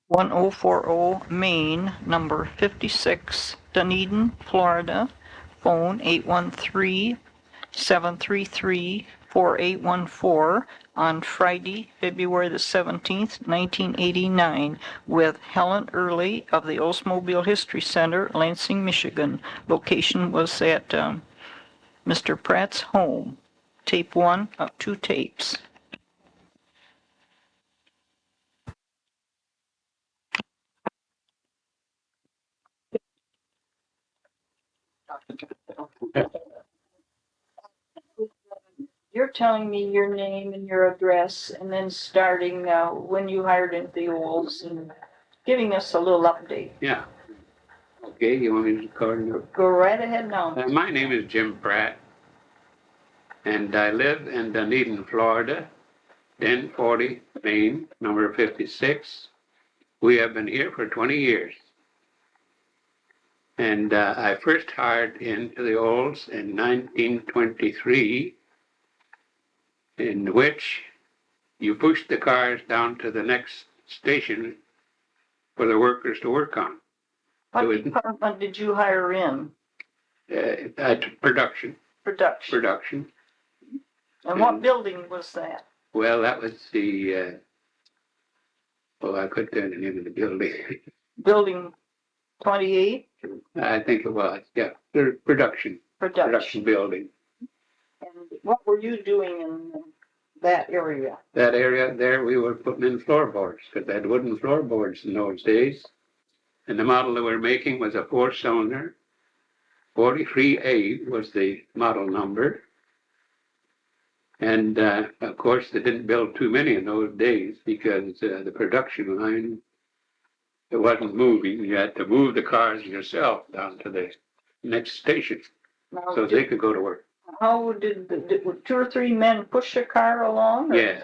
1040 Main, number 56, Dunedin, Florida. Phone 813-733-4814 on Friday, February the 17th, 1989, with Helen Earley of the Oldsmobile History Center, Lansing, Michigan. Location was at Mr. Pratt's home. Tape 1 of 2 tapes. You're telling me your name and your address, and then starting when you hired into the Olds and giving us a little update. Yeah. Okay, you want me to record? Go right ahead now. My name is Jim Pratt, and I live in Dunedin, Florida, 1040 Main, number 56. We have been here for 20 years. And I first hired into the Olds in 1923, in which you pushed the cars down to the next station for the workers to work on. What department did you hire in? At production. Production. And what building was that? Well, that was the, I couldn't tell the name of the building. Building 28? I think it was, yeah, the production building. And what were you doing in that area? That area there, we were putting in floorboards, because they had wooden floorboards in those days. And the model that we're making was a 4-cylinder. 43A was the model number. And of course, they didn't build too many in those days because the production line, it wasn't moving. You had to move the cars yourself down to the next station so they could go to work. How did 2 or 3 men push a car along? Yes.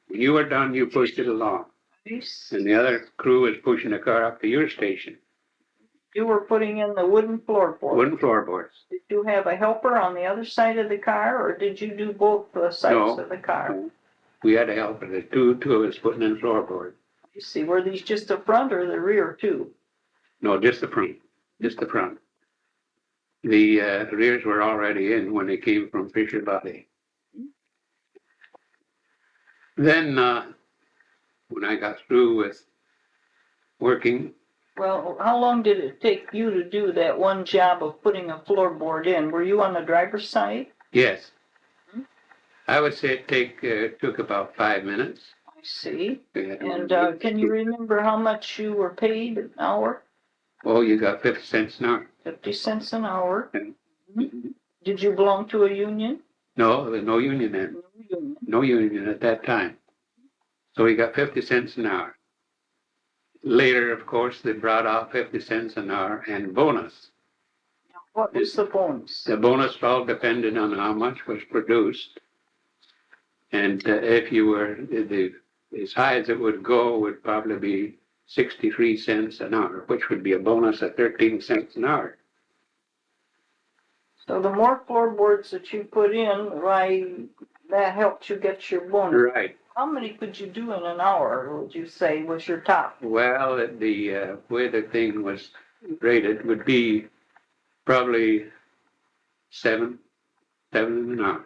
When you were done, you pushed it along. And the other crew was pushing the car up to your station. You were putting in the wooden floorboards. Wooden floorboards. Did you have a helper on the other side of the car, or did you do both sides of the car? No. We had a helper. The two of us putting in floorboards. You see, were these just the front or the rear too? No, just the front. Just the front. The rears were already in when they came from Fisher Body. Then, when I got through with working. Well, how long did it take you to do that one job of putting a floorboard in? Were you on the driver's side? Yes. I would say it took about 5 minutes. I see. And can you remember how much you were paid an hour? Oh, you got 50 cents an hour. 50 cents an hour. Mm-hmm. Did you belong to a union? No, there was no union then. No union at that time. So we got 50 cents an hour. Later, of course, they brought out 50 cents an hour and bonus. What was the bonus? The bonus all depended on how much was produced. And if you were, as high as it would go would probably be 63 cents an hour, which would be a bonus of 13 cents an hour. So the more floorboards that you put in, why, that helped you get your bonus. Right. How many could you do in an hour, would you say, was your top? Well, the way the thing was rated would be probably 7 an hour.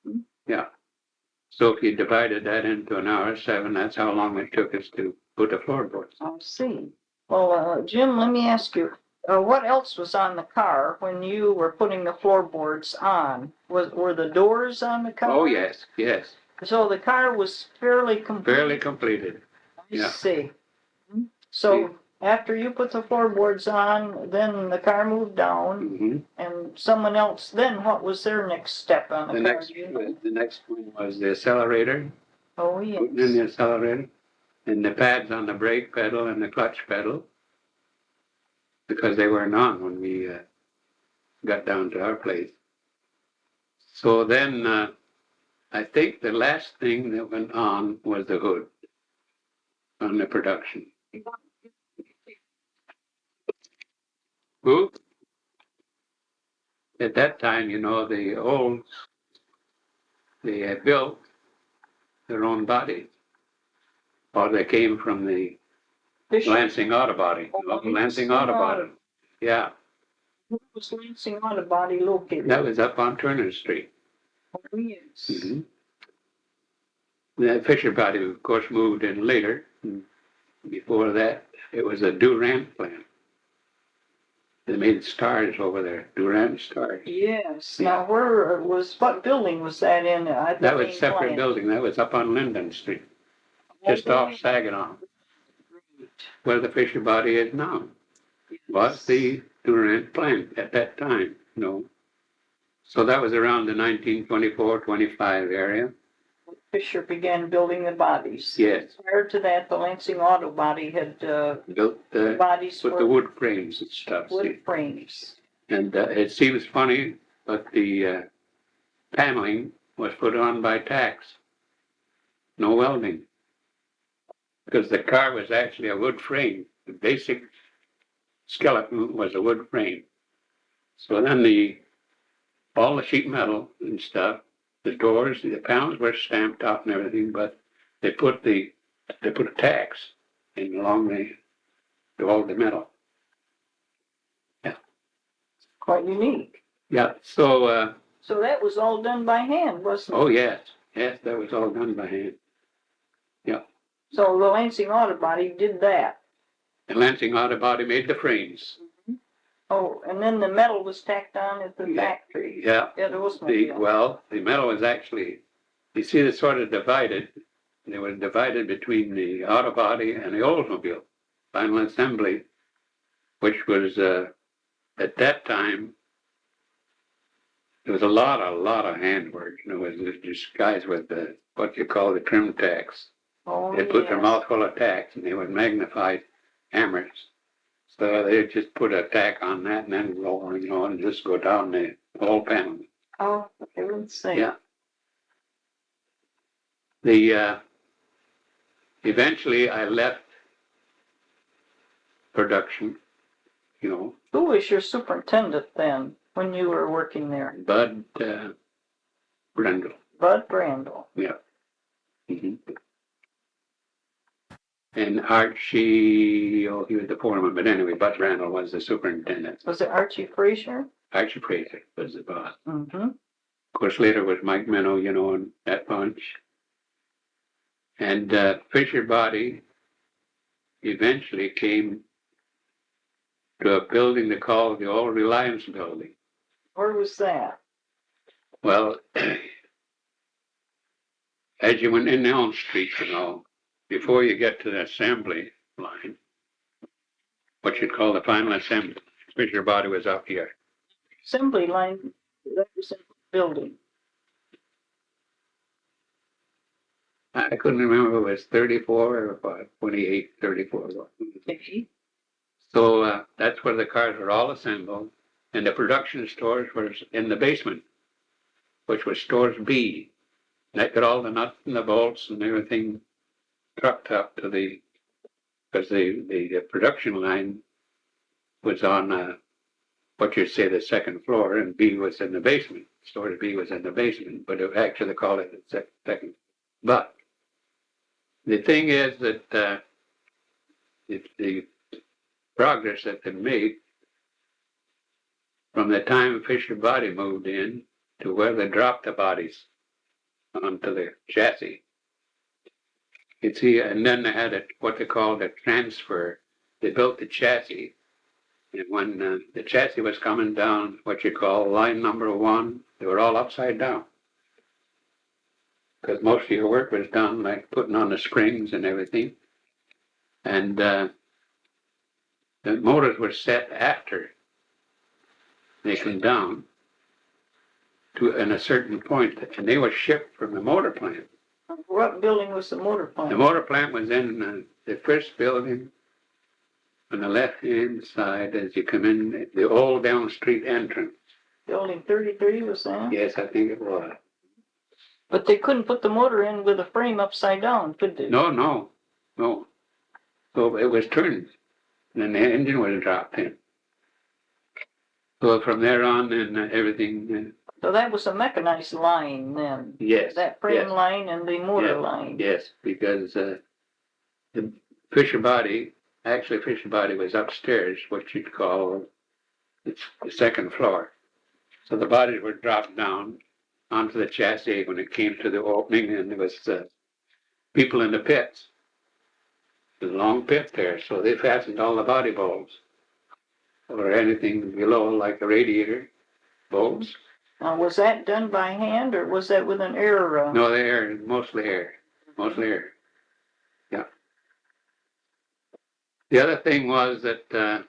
Mm-hmm. Yeah. So if you divided that into an hour, 7, that's how long it took us to put the floorboards. I see. Well, Jim, let me ask you, what else was on the car when you were putting the floorboards on? Were the doors on the car? Oh, yes, yes. So the car was fairly complete? Fairly completed. I see. So after you put the floorboards on, then the car moved down, and someone else, then what was their next step on the car? The next one was the accelerator. Oh, yes. Putting in the accelerator, and the pads on the brake pedal and the clutch pedal, because they weren't on when we got down to our place. So then I think the last thing that went on was the hood on the production. Who? At that time, you know, the Olds, they built their own bodies, or they came from the Fisher? Lansing Auto Body. Oh, Lansing Auto Body. Yeah, Where was Lansing Auto Body located? that was up on Turner Street. Oh, yes. Mm-hmm. The Fisher Body, of course, moved in later. Before that, it was a Durant plant. They made stars over there, Durant stars. Yes. Yeah. Now, what building was that in? That was a separate building. That was up on Linden Street, just off Saginaw, where the Fisher Body is now. Was the Durant plant at that time, you know. So that was around the 1924-25 area. Fisher began building the bodies. Yes. Prior to that, the Lansing Auto Body had built the bodies with the wood frames and stuff. Wood frames. And it seems funny, but the paneling was put on by tacks. No welding. Because the car was actually a wood frame. The basic skeleton was a wood frame. So then all the sheet metal and stuff, the doors, the panels were stamped out and everything, but they put a tacks in along all the metal. Yeah. Quite unique. Yeah. So that was all done by hand, wasn't it? Oh yes, yes, that was all done by hand. Yeah. So the Lansing Auto Body did that. The Lansing Auto Body made the frames. Mm-hmm. Oh, and then the metal was tacked on at the factory. Yeah. Yeah, the Oldsmobile. The metal was actually, you see, it's sort of divided. It was divided between the auto body and the Oldsmobile final assembly, which was at that time. There was a lot of handwork. You know, it was just guys with what you call the trim tacks. Oh, they put their mouth full of tacks, and they would magnify hammers. So they just put a tack on that, and then roll, you know, and just go down the whole panel. Oh, okay, let's see. Yeah. The eventually I left production. You know. Who was your superintendent then when you were working there? Bud Brendel. Bud Brendel. Yeah. Mm-hmm. And Archie, oh, he was the foreman, but anyway, Bud Brendel was the superintendent. Was it Archie Frazier? Archie Frazier was the boss. Mm-hmm. Of course, later was Mike Minnow, you know, and that bunch. And Fisher Body eventually came to a building they called the Old Reliance Building. Where was that? Well, as you went in Elm Street, you know, before you get to the assembly line, what you'd call the final assembly, Fisher Body was up here. Assembly line, that was in the building. I couldn't remember if it was 34 or 28, 34. Okay. So that's where the cars were all assembled, and the production stores were in the basement, which was stores B. That got all the nuts and the bolts and everything trucked up to because the production line was on what you'd say the second floor, and B was in the basement. Stores B was in the basement, but it actually called it the second. But the thing is that the progress that they made from the time Fisher Body moved in to where they dropped the bodies onto the chassis. You see, and then they had what they called a transfer. They built the chassis, and when the chassis was coming down, what you call line number 1, they were all upside down. Because most of your work was done like putting on the springs and everything. And the motors were set after they came down to a certain point, and they were shipped from the motor plant. What building was the motor plant? The motor plant was in the first building on the left-hand side as you come in, the old down street entrance. Building 33 was that? Yes, I think it was. But they couldn't put the motor in with the frame upside down, could they? No. So it was turned, and then the engine was dropped in. So from there on, then everything. So that was a mechanized line then? Yes. That frame line and the motor line? Yes, because the Fisher Body Actually, fish body was upstairs, what you'd call it's the second floor. So the bodies were dropped down onto the chassis when it came to the opening, and there was people in the pits. There's a long pit there, so they fastened all the body bolts or anything below, like the radiator bolts. Was that done by hand or was that with an air? No, the air, mostly air, mostly air. Yeah. The other thing was that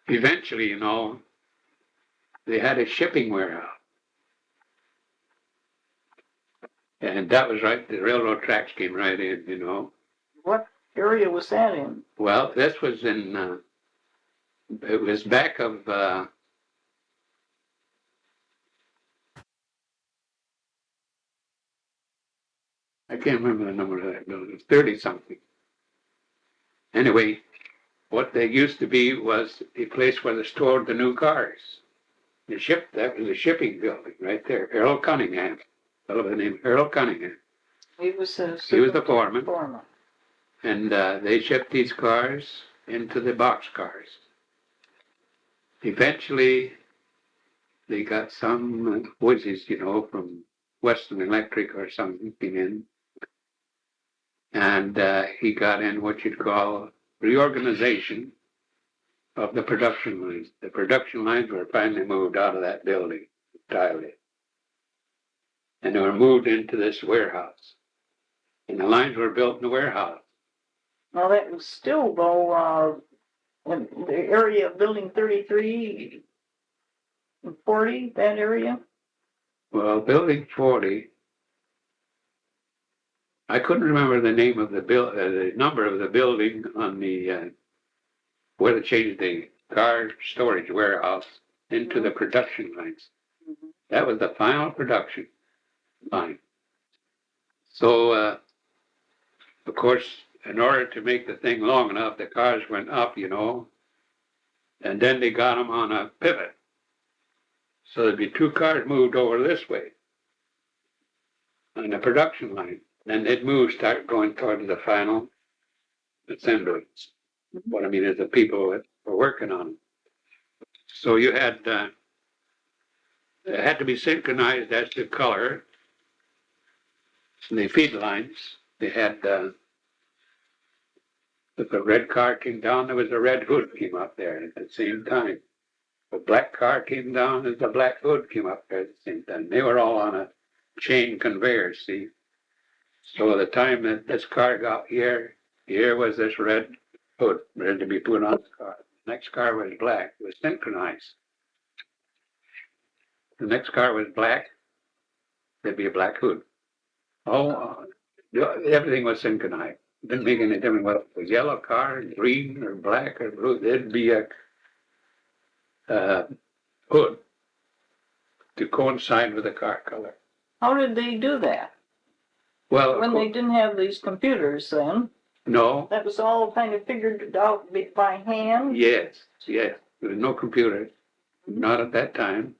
eventually, you know, they had a shipping warehouse. And that was right, the railroad tracks came right in, you know. What area was that in? Well, this was in, it was back of, I can't remember the number of that building, 30 something. Anyway, what they used to be was a place where they stored the new cars. That was a shipping building right there. Earl Cunningham, fellow by the name Earl Cunningham. He was the foreman. And they shipped these cars into the box cars. Eventually, they got some whizzes, you know, from Western Electric or something came in. And he got in what you'd call reorganization of the production lines. The production lines were finally moved out of that building entirely. And they were moved into this warehouse. And the lines were built in the warehouse. Now that was still though in the area of building 33 and 40, that area? Well, building 40, I couldn't remember the name of the number of the building on the where they changed the car storage warehouse into the production lines. Mm-hmm. That was the final production line. So, of course, in order to make the thing long enough, the cars went up, you know, and then they got them on a pivot. So there'd be two cars moved over this way on the production line. Then they'd start going towards the final assembly. Mm-hmm. What I mean is the people that were working on them. So you had, it had to be synchronized as to color. And the feed lines, they had, if a red car came down, there was a red hood came up there at the same time. If a black car came down, there's a black hood came up there at the same time. They were all on a chain conveyor, see? So the time that this car got here was this red hood ready to be put on the car. The next car was black. It was synchronized. The next car was black. There'd be a black hood. Everything was synchronized. It didn't make any difference whether it was a yellow car, green, or black, or blue. There'd be a hood to coincide with the car color. How did they do that? Well, when they didn't have these computers then? No. That was all kind of figured out by hand? Yes. There was no computer, not at that time.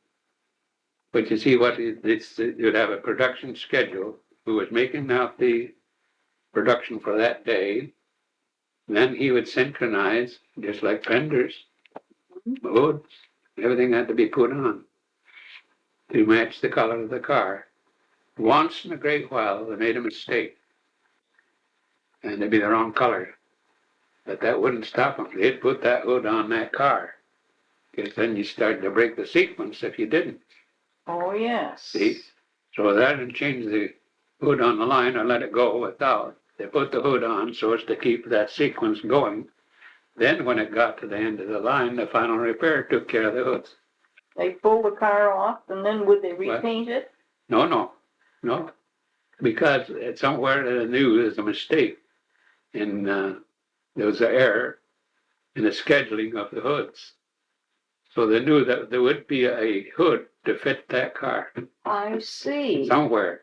But you see you'd have a production schedule who was making out the production for that day. Then he would synchronize, just like fenders, hoods, everything had to be put on to match the color of the car. Once in a great while, they made a mistake, and they'd be the wrong color. But that wouldn't stop them. They'd put that hood on that car, because then you started to break the sequence if you didn't. Oh, yes. See? So that didn't change the hood on the line or let it go without. They put the hood on so as to keep that sequence going. Then when it got to the end of the line, the final repair took care of the hoods. They pull the car off, and then would they repaint it? No. Because somewhere they knew there's a mistake. And there was an error in the scheduling of the hoods. So they knew that there would be a hood to fit that car. I see. Somewhere.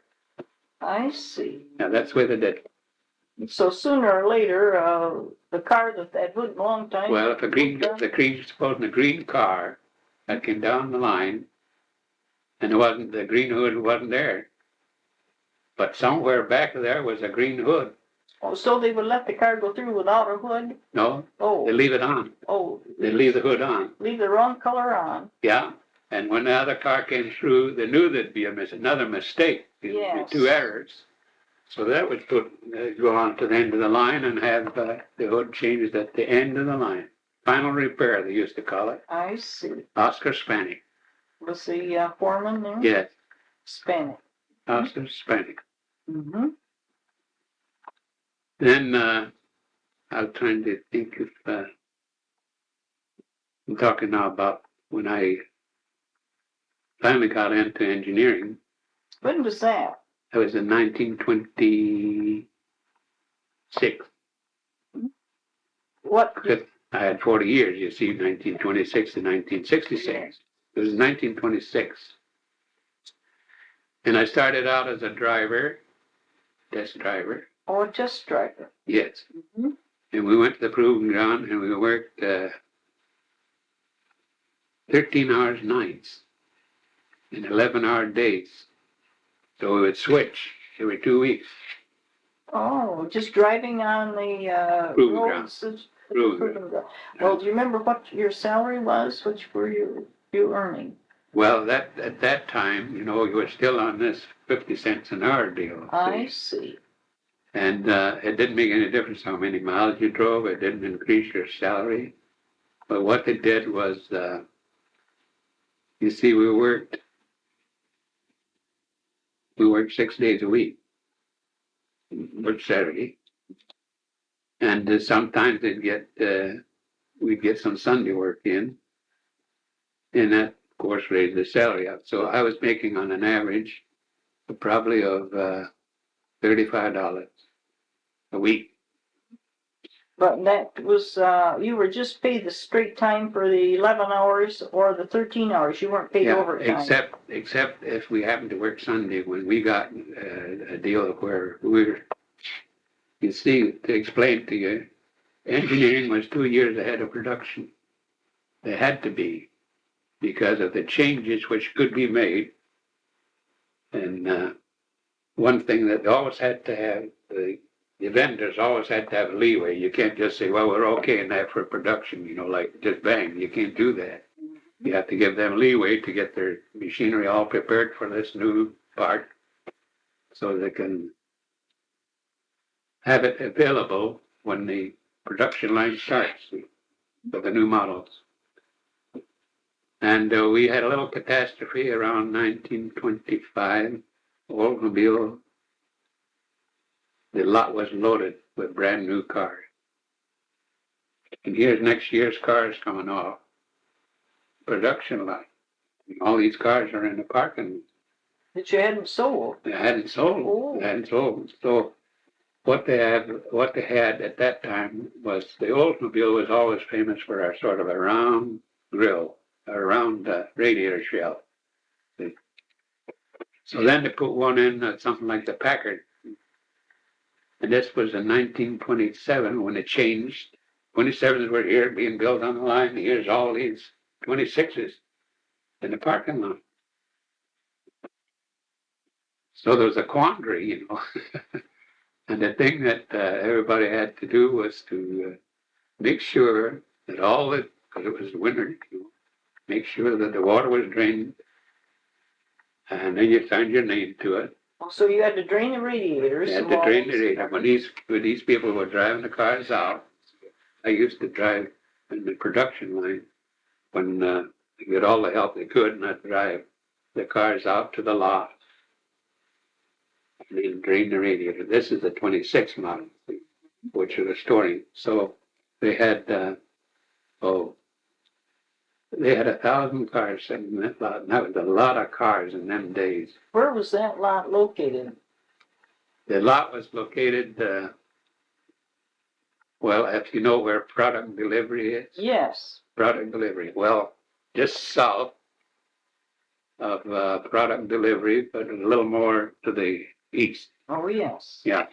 I see. Now that's where they did it. So sooner or later, the car that hood long time. Well, if supposing a green car that came down the line, and the green hood wasn't there. But somewhere back there was a green hood Oh, so they would let the car go through without a hood? No, they Oh, leave it on. oh, They leave the hood on. leave the wrong color on. Yeah. And when the other car came through, they knew there'd be another mistake. There'd be Yes. 2 errors. So that would go on to the end of the line and have the hood changed at the end of the line. Final repair, they used to call it. I see. Oscar Spanik. Was the foreman there? Yes, Hispanic. Oscar Spanik. Mm-hmm. Then I'm trying to think if I'm talking now about when I finally got into engineering. When was that? That was in 1926. What? I had 40 years, you see, 1926 to 1966. It was 1926. And I started out as a driver, test driver. Oh, a test driver. Yes. Mm-hmm. And we went to the proving ground and we worked 13 hours nights and 11-hour days. So we would switch every 2 weeks. Oh, just driving on the Proving roads. Proving Proving ground. Well, do you remember what your salary was? Which were you earning? Well, at that time, you know, you were still on this 50 cents an hour deal. I see. And it didn't make any difference how many miles you drove. It didn't increase your salary. But what they did was, you see, we worked 6 days a week. Worked Saturday. And sometimes we'd get some Sunday work in. And that, of course, raised the salary up. So I was making on an average probably of $35 a week. But that was, you were just paid the straight time for the 11 hours or the 13 hours. You weren't paid overtime. Except if we happened to work Sunday when we got a deal of where we were, you see, to explain to you, engineering was 2 years ahead of production. They had to be because of the changes which could be made. And one thing that they always had to have, the vendors always had to have leeway. You can't just say, well, we're okay in that for production, you know, like just bang. You can't do that. You have to give them leeway to get their machinery all prepared for this new part so they can have it available when the production line starts for the new models. And we had a little catastrophe around 1925. Oldsmobile, the lot was loaded with brand new cars. And here's next year's cars coming off. Production line. All these cars are in the parking. That you hadn't sold. They hadn't sold. Oh. They hadn't sold. So what they had at that time was the Oldsmobile was always famous for a sort of a round grill, a round radiator shell. So then they put one in something like the Packard. And this was in 1927 when it changed. 27s were here being built on the line. Here's all these 26s in the parking lot. So there was a quandary, you know. And the thing that everybody had to do was to make sure that all the, because it was winter, you know, make sure that the water was drained. And then you signed your name to it. So you had to drain the radiators. You had to drain the radiator. When these people were driving the cars out, I used to drive in the production line when they get all the help they could, and I'd drive the cars out to the lot and then drain the radiator. This is the 26 model, which are storing. So they had, they had 1,000 cars sitting in that lot, and that was a lot of cars in them days. Where was that lot located? The lot was located, well, if you know where product delivery is. Yes. Product delivery. Well, just south of product delivery, but a little more to the east. Oh, yes. Yeah.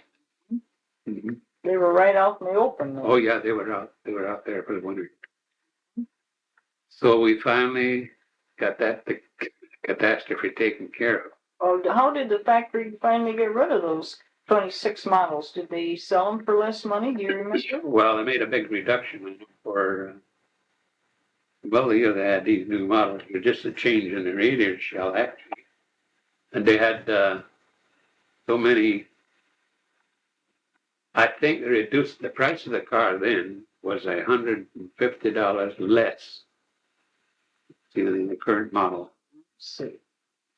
Mm-hmm. They were right out in the open. Oh, yeah, they were out there for the winter. So we finally got that catastrophe taken care of. Oh, how did the factory finally get rid of those 26 models. Did they sell them for less money? Do you remember? Well, they made a big reduction for, well, they had these new models, but just a change in the radiator shell, actually. And they had so many, I think they reduced the price of the car then was $150 less than the current model. See.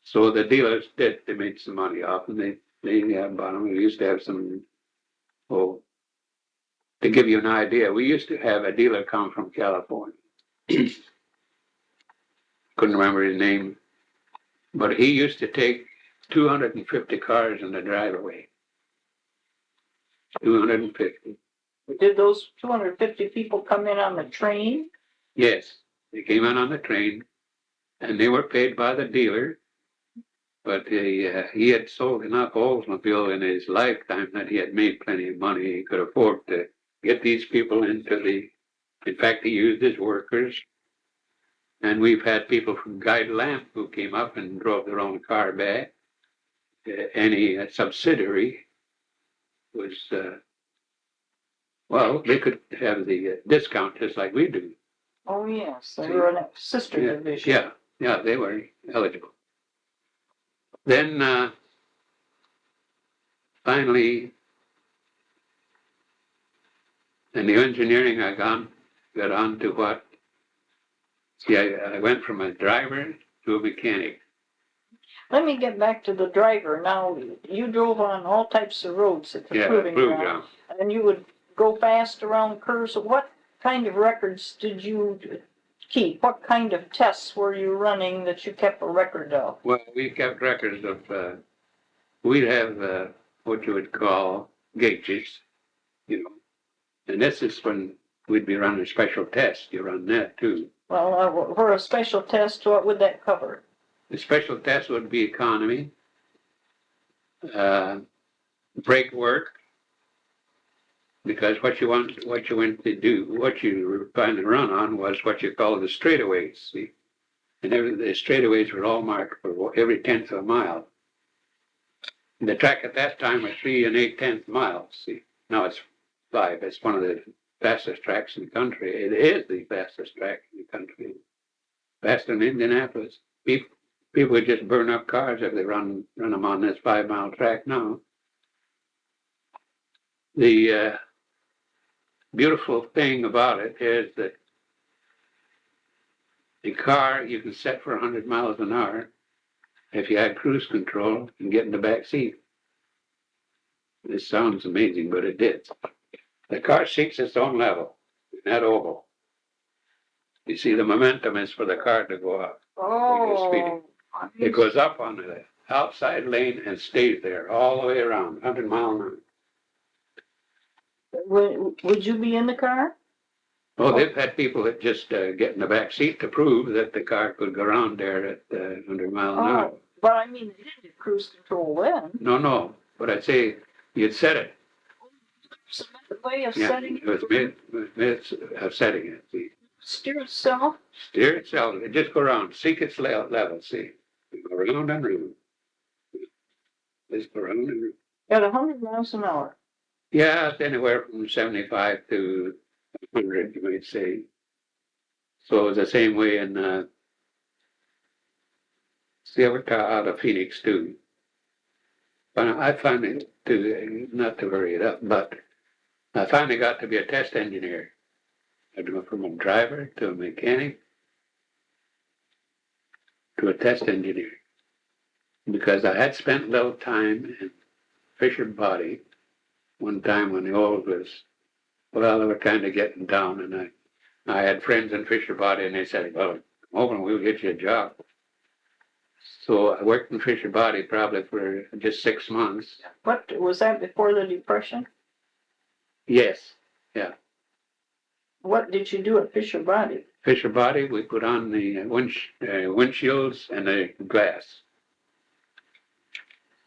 So the dealers they made some money off, and they bought them. We used to have some, oh, to give you an idea, we used to have a dealer come from California. Couldn't remember his name, but he used to take 250 cars in the driveway. 250. Did those 250 people come in on the train? Yes, they came in on the train, and they were paid by the dealer. But he had sold enough Oldsmobile in his lifetime that he had made plenty of money. He could afford to get these people into the. In fact, he used his workers. And we've had people from Guide Lamp who came up and drove their own car back. Any subsidiary was, well, they could have the discount just like we do. Oh, yes. They were in a sister division. Yeah, they were eligible. Then finally, in the engineering, I got on to what? See, I went from a driver to a mechanic. Let me get back to the driver. Now, you drove on all types of roads at the proving ground, and you would go fast around curves. What kind of records did you keep? What kind of tests were you running that you kept a record of? Well, we kept records of, we'd have what you would call gauges, you know, and this is when we'd be running a special test. You run that too. Well, for a special test, what would that cover? The special test would be economy, brake work, because what you went to do, what you were trying to run on was what you call the straightaways, see? And the straightaways were all marked for every 1/10 of a mile. And the track at that time was 3 8/10 miles, see? Now it's 5. It's one of the fastest tracks in the country. It is the fastest track in the country. Faster than Indianapolis. People would just burn up cars if they run them on this 5-mile track now. The beautiful thing about it is that the car you can set for 100 miles an hour if you had cruise control and get in the back seat. This sounds amazing, but it did. The car seeks its own level in that oval. You see, the momentum is for the car to go up. Oh. It goes up on the outside lane and stays there all the way around, 100 miles an hour. Would you be in the car? Oh, they've had people that just get in the back seat to prove that the car could go around there at 100 miles an hour. But I mean, they didn't have cruise control then. No. But I'd say you'd set it. There's a method way of setting it? It was minutes of setting it, see. Steer itself? Steer itself. It just go around, seek its level, see. Go around and around. Just go around and around. At 100 miles an hour? Yeah, it's anywhere from 75 to 100, you might say. So it was the same way in out of Phoenix too. But I finally, not to hurry it up, but I finally got to be a test engineer. I went from a driver to a mechanic to a test engineer because I had spent a little time in Fisher Body one time when the oil was, well, they were kind of getting down, and I had friends in Fisher Body, and they said, well, come over and we'll get you a job. So I worked in Fisher Body probably for just 6 months. What, was that before the Depression? Yes, yeah. What did you do at Fisher Body? Fisher Body, we put on the windshields and the glass.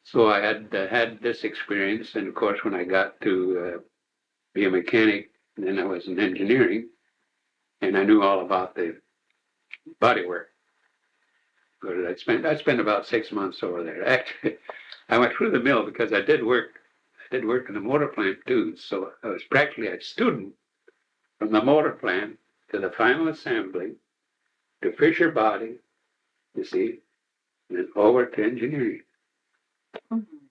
So I had this experience, and of course when I got to be a mechanic, then I was in engineering, and I knew all about the body work. But I spent about 6 months over there. Actually, I went through the mill because I did work did work in the motor plant too. So I was practically a student from the motor plant to the final assembly to Fisher body, you see, and then over to engineering.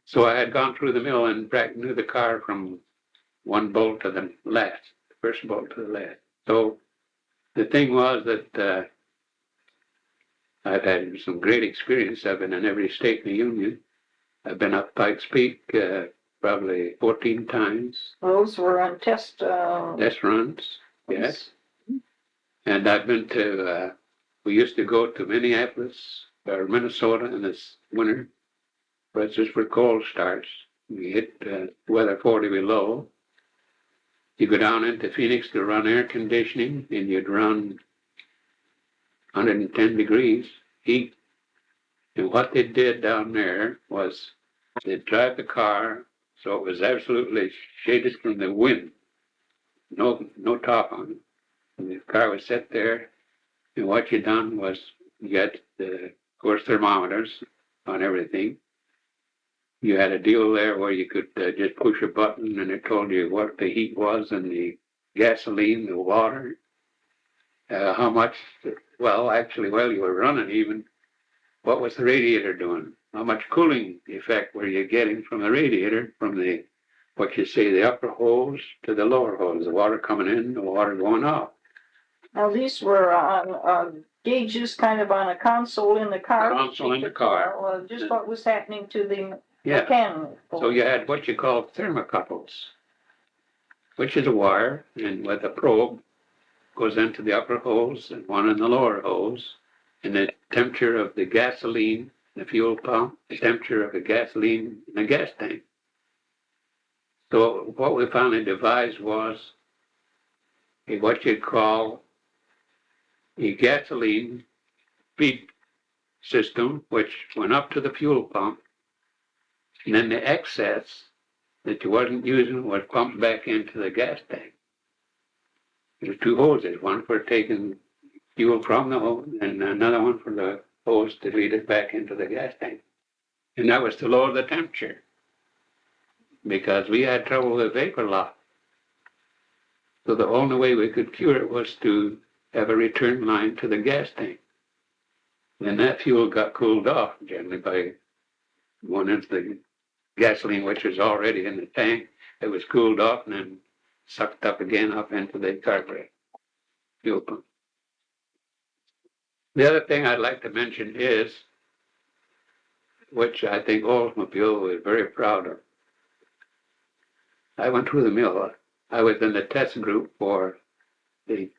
So I had gone through the mill and knew the car from one bolt to the last, the first bolt to the last. So the thing was that I've had some great experience. I've been in every state in the Union. I've been up Pikes Peak probably 14 times. Those were on test runs, yes. And I've been to, we used to go to Minneapolis or Minnesota in this winter, but it's just for cold starts. We hit weather 40 below. You go down into Phoenix to run air conditioning, and you'd run 110 degrees heat. And what they did down there was they'd drive the car so it was absolutely shaded from the wind, no top on it. And the car was set there, and what you done was you got of course, thermometers on everything. You had a deal there where you could just push a button and it told you what the heat was and the gasoline, the water, how much, well, actually, while you were running even, what was the radiator doing? How much cooling effect were you getting from the radiator, from the, what you say, the upper hose to the lower hose, the water coming in, the water going out. Now, these were on gauges kind of on a console in the car. Console in the car. Just what was happening to the yeah. mechanical. So you had what you call thermocouples, which is a wire, and with a probe goes into the upper hose and one in the lower hose, and the temperature of the gasoline, the fuel pump, the temperature of the gasoline in the gas tank. So what we finally devised was what you'd call a gasoline feed system, which went up to the fuel pump, and then the excess that you wasn't using was pumped back into the gas tank. There's two hoses, one for taking fuel from the hose and another one for the hose to lead it back into the gas tank. And that was to lower the temperature because we had trouble with vapor lock. So the only way we could cure it was to have a return line to the gas tank. Then that fuel got cooled off generally by going into the gasoline, which was already in the tank. It was cooled off and then sucked up again up into the carburetor fuel pump. The other thing I'd like to mention is, which I think Oldsmobile was very proud of. I went through the mill. I was in the test group for the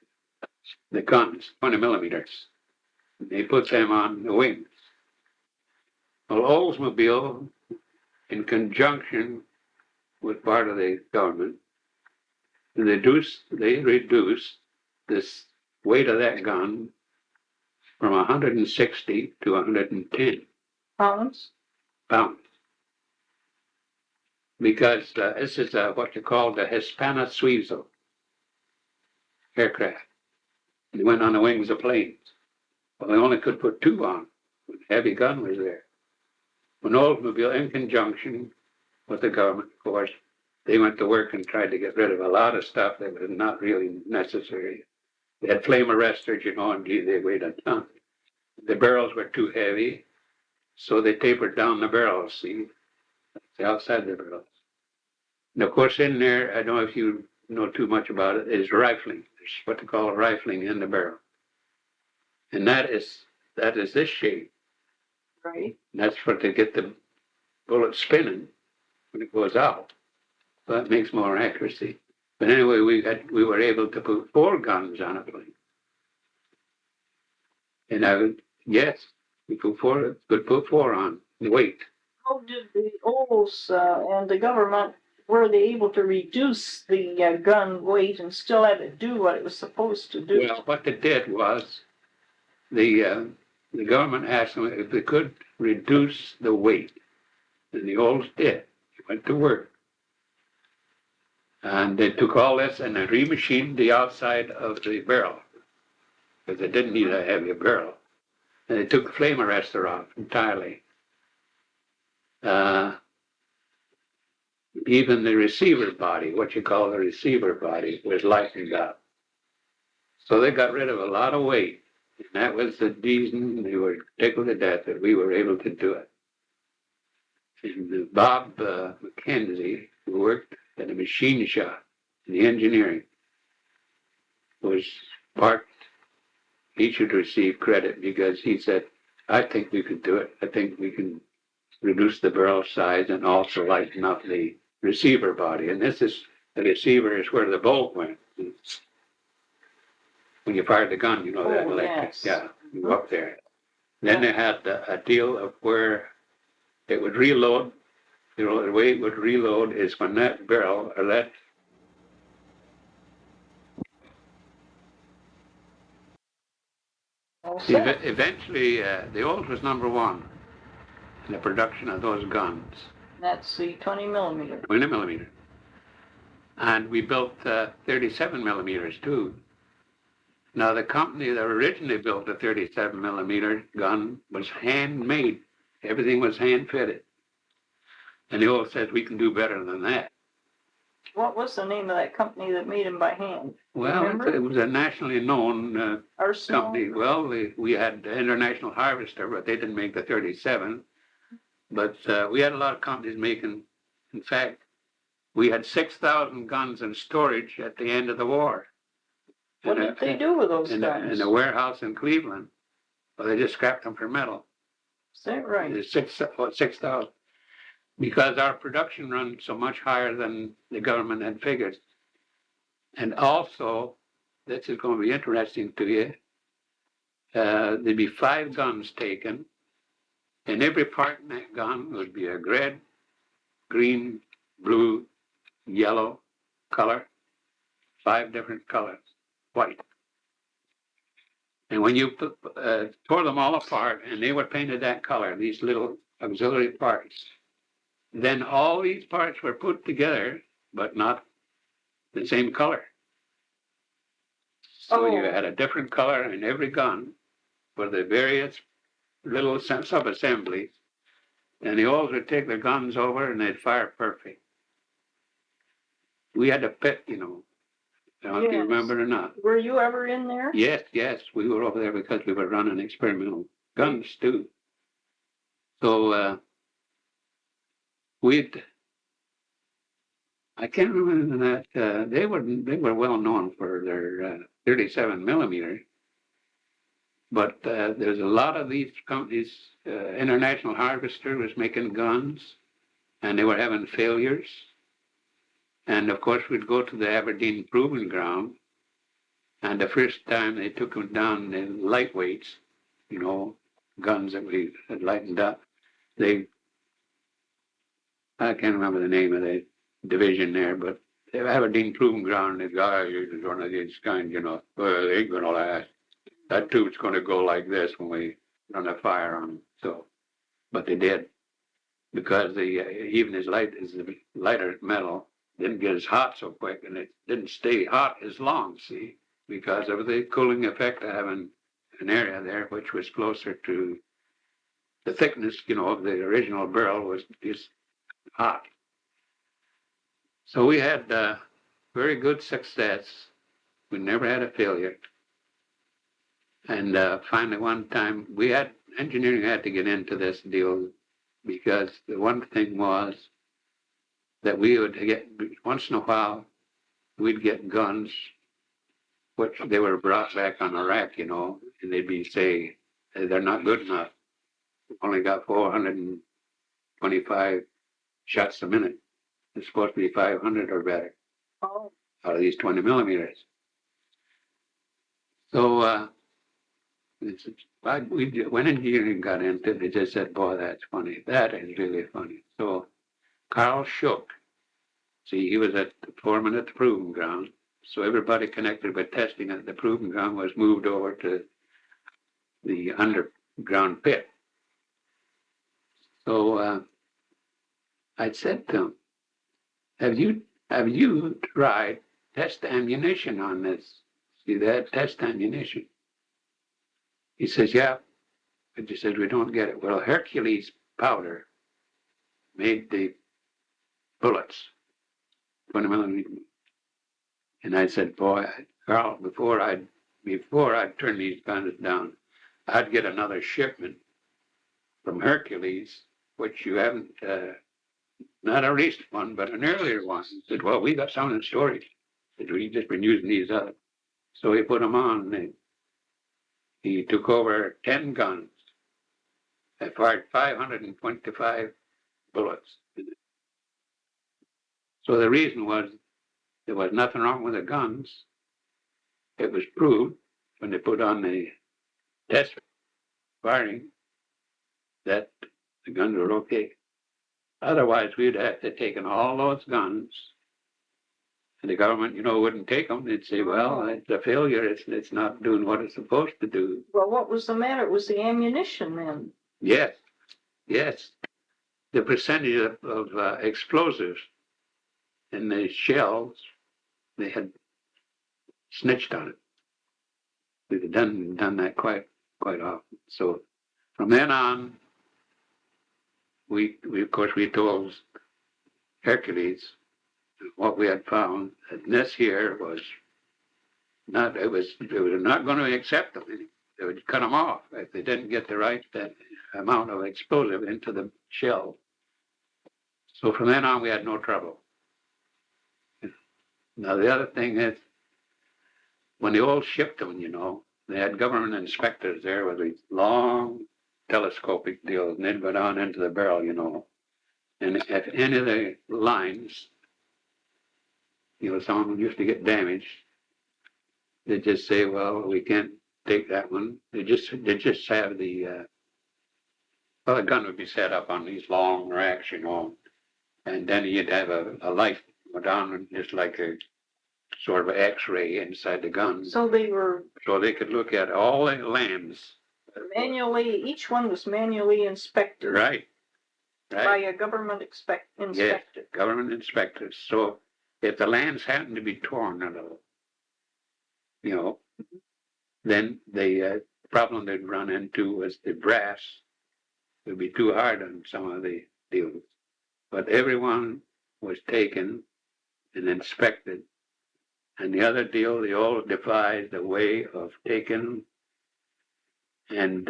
guns, 20 millimeters. They put them on the wings. Well, Oldsmobile, in conjunction with part of the government, they reduced this weight of that gun from 160 to 110 pounds. Because this is what you call the Hispano-Suizo aircraft. They went on the wings of planes. Well, they only could put two on. The heavy gun was there. When Oldsmobile, in conjunction with the government, of course, they went to work and tried to get rid of a lot of stuff that was not really necessary. They had flame arresters, and they weighed a ton. The barrels were too heavy, so they tapered down the barrels, see? The outside of the barrels. And of course, in there, I don't know if you know too much about it, is rifling. There's what they call rifling in the barrel. And that is this shape. Right. And that's to get the bullet spinning when it goes out. So that makes more accuracy. But anyway, we were able to put 4 guns on a plane. And we could put 4 on the weight. How did the Olds and the government, were they able to reduce the gun weight and still have it do what it was supposed to do? Well, what they did was the government asked them if they could reduce the weight. And the Olds did. They went to work. And they took all this and they remachined the outside of the barrel because they didn't need a heavier barrel. And they took the flame arrestor off entirely. even the receiver body, what you call the receiver body, was lightened up. So they got rid of a lot of weight. And that was the reason they were tickled to death that we were able to do it. And Bob McKenzie, who worked at a machine shop in the engineering, was part, he should receive credit because he said, I think we could do it. I think we can reduce the barrel size and also lighten up the receiver body. And this is, the receiver is where the bolt went. When you fired the gun, you know that electric. Yes. Yeah, you go up there. Then they had a deal of where it would reload. You know, the way it would reload is when that barrel or that eventually the Olds was number one in the production of those guns. That's the 20 millimeter. 20 millimeter. And we built 37 millimeters too. Now the company that originally built the 37 millimeter gun was handmade. Everything was hand fitted. And the Olds said we can do better than that. What was the name of that company that made them by hand? Well, it was a nationally known company. Well, we had International Harvester, but they didn't make the 37. But we had a lot of companies making, in fact, we had 6,000 guns in storage at the end of the war. What did they do with those guns? In a warehouse in Cleveland. Well, they just scrapped them for metal. Is that right? There's 6,000. Because our production runs so much higher than the government had figured. And also, this is going to be interesting to you, there'd be 5 guns taken, and every part in that gun would be a red, green, blue, yellow color, 5 different colors, white. And when you tore them all apart and they were painted that color, these little auxiliary parts, then all these parts were put together, but not the same color. So you had a different color in every gun for the various little sub-assemblies, and the Olds would take their guns over and they'd fire perfect. We had a pit, you know. I don't know if you remember or not. Were you ever in there? Yes, we were over there because we were running experimental guns too. So I can't remember that they were well known for their 37 millimeter, but there's a lot of these companies. International Harvester was making guns, and they were having failures. And of course, we'd go to the Aberdeen Proving Ground, and the first time they took them down in lightweights, you know, guns that we had lightened up. I can't remember the name of the division there, but the Aberdeen Proving Ground, the guy is one of these kind, you know, well, they ain't gonna last. That tube's gonna go like this when we run a fire on them. So, but they did, because even as light as the lighter metal didn't get as hot so quick, and it didn't stay hot as long, see, because of the cooling effect of having an area there which was closer to the thickness, you know, of the original barrel was just hot. So we had very good success. We never had a failure. And finally, one time, engineering had to get into this deal, because the one thing was that we would get, once in a while, we'd get guns, which they were brought back on a rack, you know, and they'd be say, they're not good enough. We've only got 425 shots a minute. It's supposed to be 500 or better out of these 20 millimeters. So when engineering got into it, they just said, boy, that's funny. That is really funny. So Carl Shook, see, he was at the foreman at the Proving Ground. So everybody connected with testing at the Proving Ground was moved over to the underground pit. So I said to him, have you tried test ammunition on this? See that test ammunition? He says, yeah. But he says, we don't get it. Well, Hercules powder made the bullets, 20 millimeter. And I said, boy, Carl, before I'd turn these guns down, I'd get another shipment from Hercules, which you haven't, not a recent one, but an earlier one. He said, well, we got some in storage. He said, we've just been using these other. So he put them on. And he took over 10 guns. I fired 525 bullets. So the reason was there was nothing wrong with the guns. It was proved when they put on the test firing that the guns were okay. Otherwise, we'd have to taken all those guns, and the government, wouldn't take them. They'd say, well, it's a failure. It's not doing what it's supposed to do. Well, what was the matter? It was the ammunition then. Yes. The percentage of explosives in the shells, they had snitched on it. We've done that quite often. So from then on, we of course we told Hercules what we had found. And this here was not. It was not going to accept them. They would cut them off if they didn't get the right amount of explosive into the shell. So from then on, we had no trouble. Now the other thing is, when they all shipped them, they had government inspectors there with these long telescopic deals, and they'd go down into the barrel, and if any of the lines, some of them used to get damaged, they'd just say, well, we can't take that one. They just have the gun would be set up on these long racks, and then you'd have a light go down, just like a sort of an X-ray inside the gun. So they could look at all the lambs. Manually, each one was manually inspected. Right. By a government inspector. Yes, government inspectors. So if the lambs happened to be torn a little, then the problem they'd run into was the brass would be too hard on some of the deals. But everyone was taken and inspected. And the other deal, they all devised a way of taking, and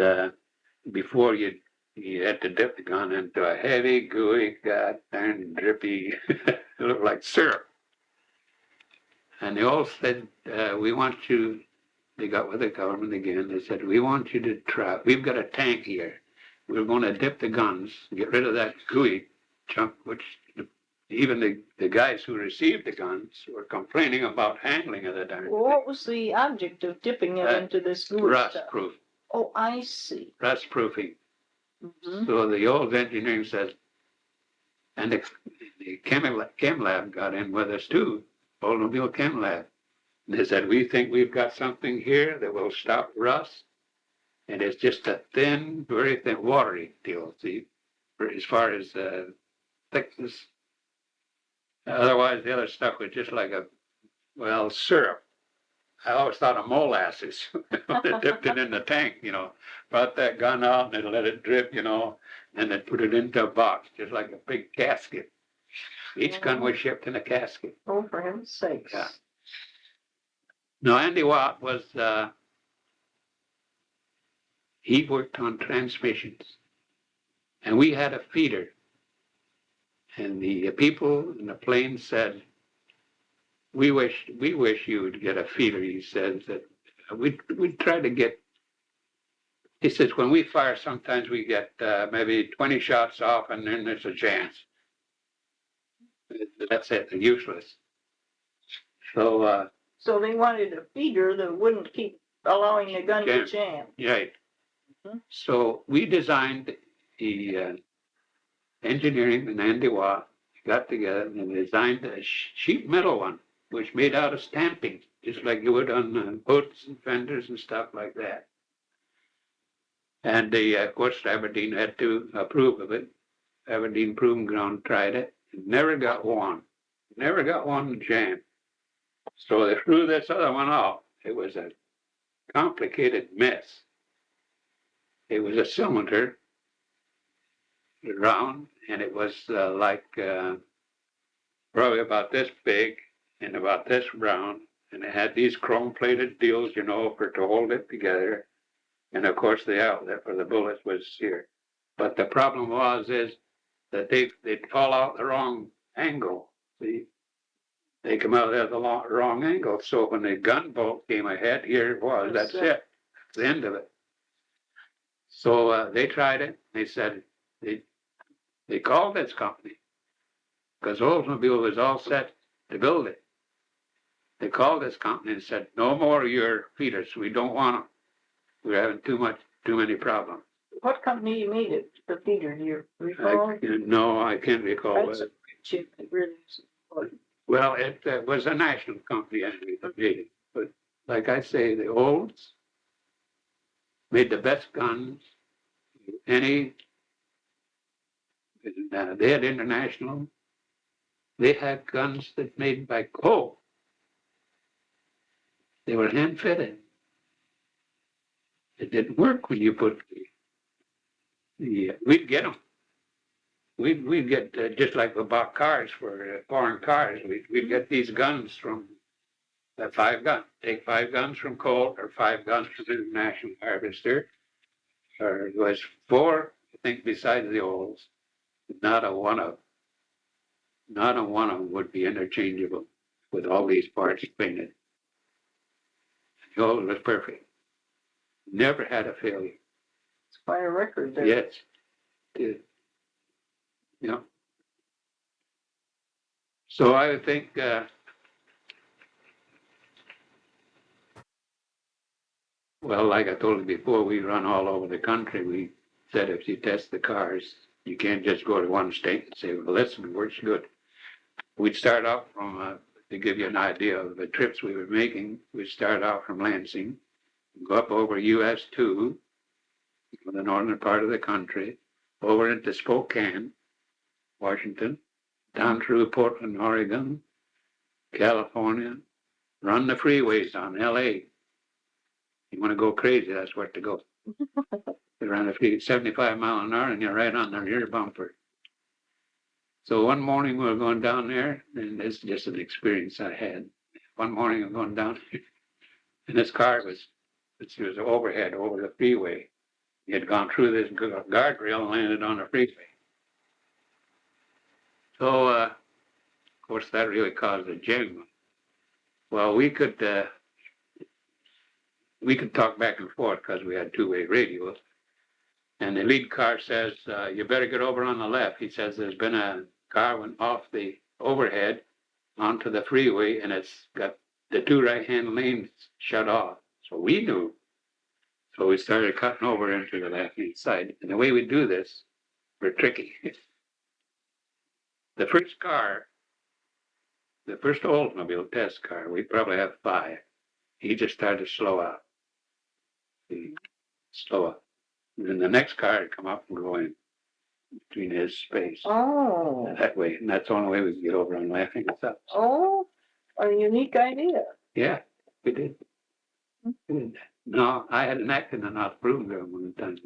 before you had to dip the gun into a heavy, gooey, goddamn drippy, it looked like syrup. And they all said, we want you, they got with the government again, they said, we want you to try, we've got a tank here. We're going to dip the guns, get rid of that gooey chunk, which even the guys who received the guns were complaining about handling of the darn thing. What was the object of dipping it into this gooey rust stuff? proof. Oh, I see. Rust proofing. Mm-hmm. So the old engineering says, and the chem lab got in with us too, Oldsmobile chem lab. And they said, we think we've got something here that will stop rust. And it's just a thin, very thin, watery deal, see, as far as thickness. Otherwise, the other stuff was just like syrup. I always thought of molasses. They dipped it in the tank, brought that gun out and they let it drip, and they put it into a box, just like a big casket. Each gun was shipped in a casket. Oh, for heaven's sakes. Yeah. Now, Andy Watt was, he worked on transmissions. And we had a feeder. And the people in the plane said, we wish you would get a feeder. He says that we'd try to get, he says, when we fire, sometimes we get maybe 20 shots off and then there's a chance. That's it, they're useless. So they wanted a feeder that wouldn't keep allowing the gun to jam. Right. Mm-hmm. So we designed the engineering and Andy Watt got together and designed a sheet metal one, which made out of stamping, just like you would on boats and fenders and stuff like that. And of course, Aberdeen had to approve of it. Aberdeen Proving Ground tried it. It never got one. Never got one jam. So they threw this other one out. It was a complicated mess. It was a cylinder, round, and it was like probably about this big and about this brown, and it had these chrome-plated deals, you know, for to hold it together. And of course, the outlet for the bullets was here. But the problem is that they'd fall out the wrong angle. See, they come out at the wrong angle. So when the gun bolt came ahead, here it was. That's it. That's the end of it. So they tried it. They said they called this company because Oldsmobile was all set to build it. They called this company and said, "No more of your feeders. We don't want them. We're having too many problems." What company made it, the feeder, do you recall? No, I can't recall. That's a chip, it really is important. Well, it was a national company anyway that made it. But like I say, the Olds made the best guns. They had international. They had guns that made by coal. They were hand fitted. It didn't work when you put we'd get them. We'd get just like we bought cars for foreign cars. We'd get these guns from the 5 gun. Take 5 guns from Colt or 5 guns from the International Harvester. Or it was 4, I think, besides the Olds. Not a one of them would be interchangeable with all these parts painted. The Old was perfect. Never had a failure. It's quite a record there. Yes, it did. Yeah. So I would think well, like I told you before, we run all over the country. We said if you test the cars, you can't just go to one state and say, well, listen, works good. We'd start out from, to give you an idea of the trips we were making, we'd start out from Lansing, go up over US 2, the northern part of the country, over into Spokane, Washington, down through Portland, Oregon, California, run the freeways on LA. You want to go crazy, that's where to go. You run a freeway 75 miles an hour and you're right on the rear bumper. So one morning we were going down there, and this is just an experience I had. One morning I'm going down there, and this car was overhead over the freeway. He had gone through this guardrail and landed on the freeway. So, of course, that really caused a jam. Well, we could talk back and forth because we had 2-way radios. And the lead car says, you better get over on the left. He says, there's been a car went off the overhead onto the freeway, and it's got the 2 right-hand lanes shut off. So we knew. So we started cutting over into the left-hand side. And the way we do this, we're tricky. The first Oldsmobile test car, we probably have 5. He just started to slow up. Slow up. And then the next car would come up and go in between his space. Oh. That way. And that's the only way we could get over on laughing and stuff. Oh, a unique idea. Yeah, we did. No, I had an accident out of Broomville one time.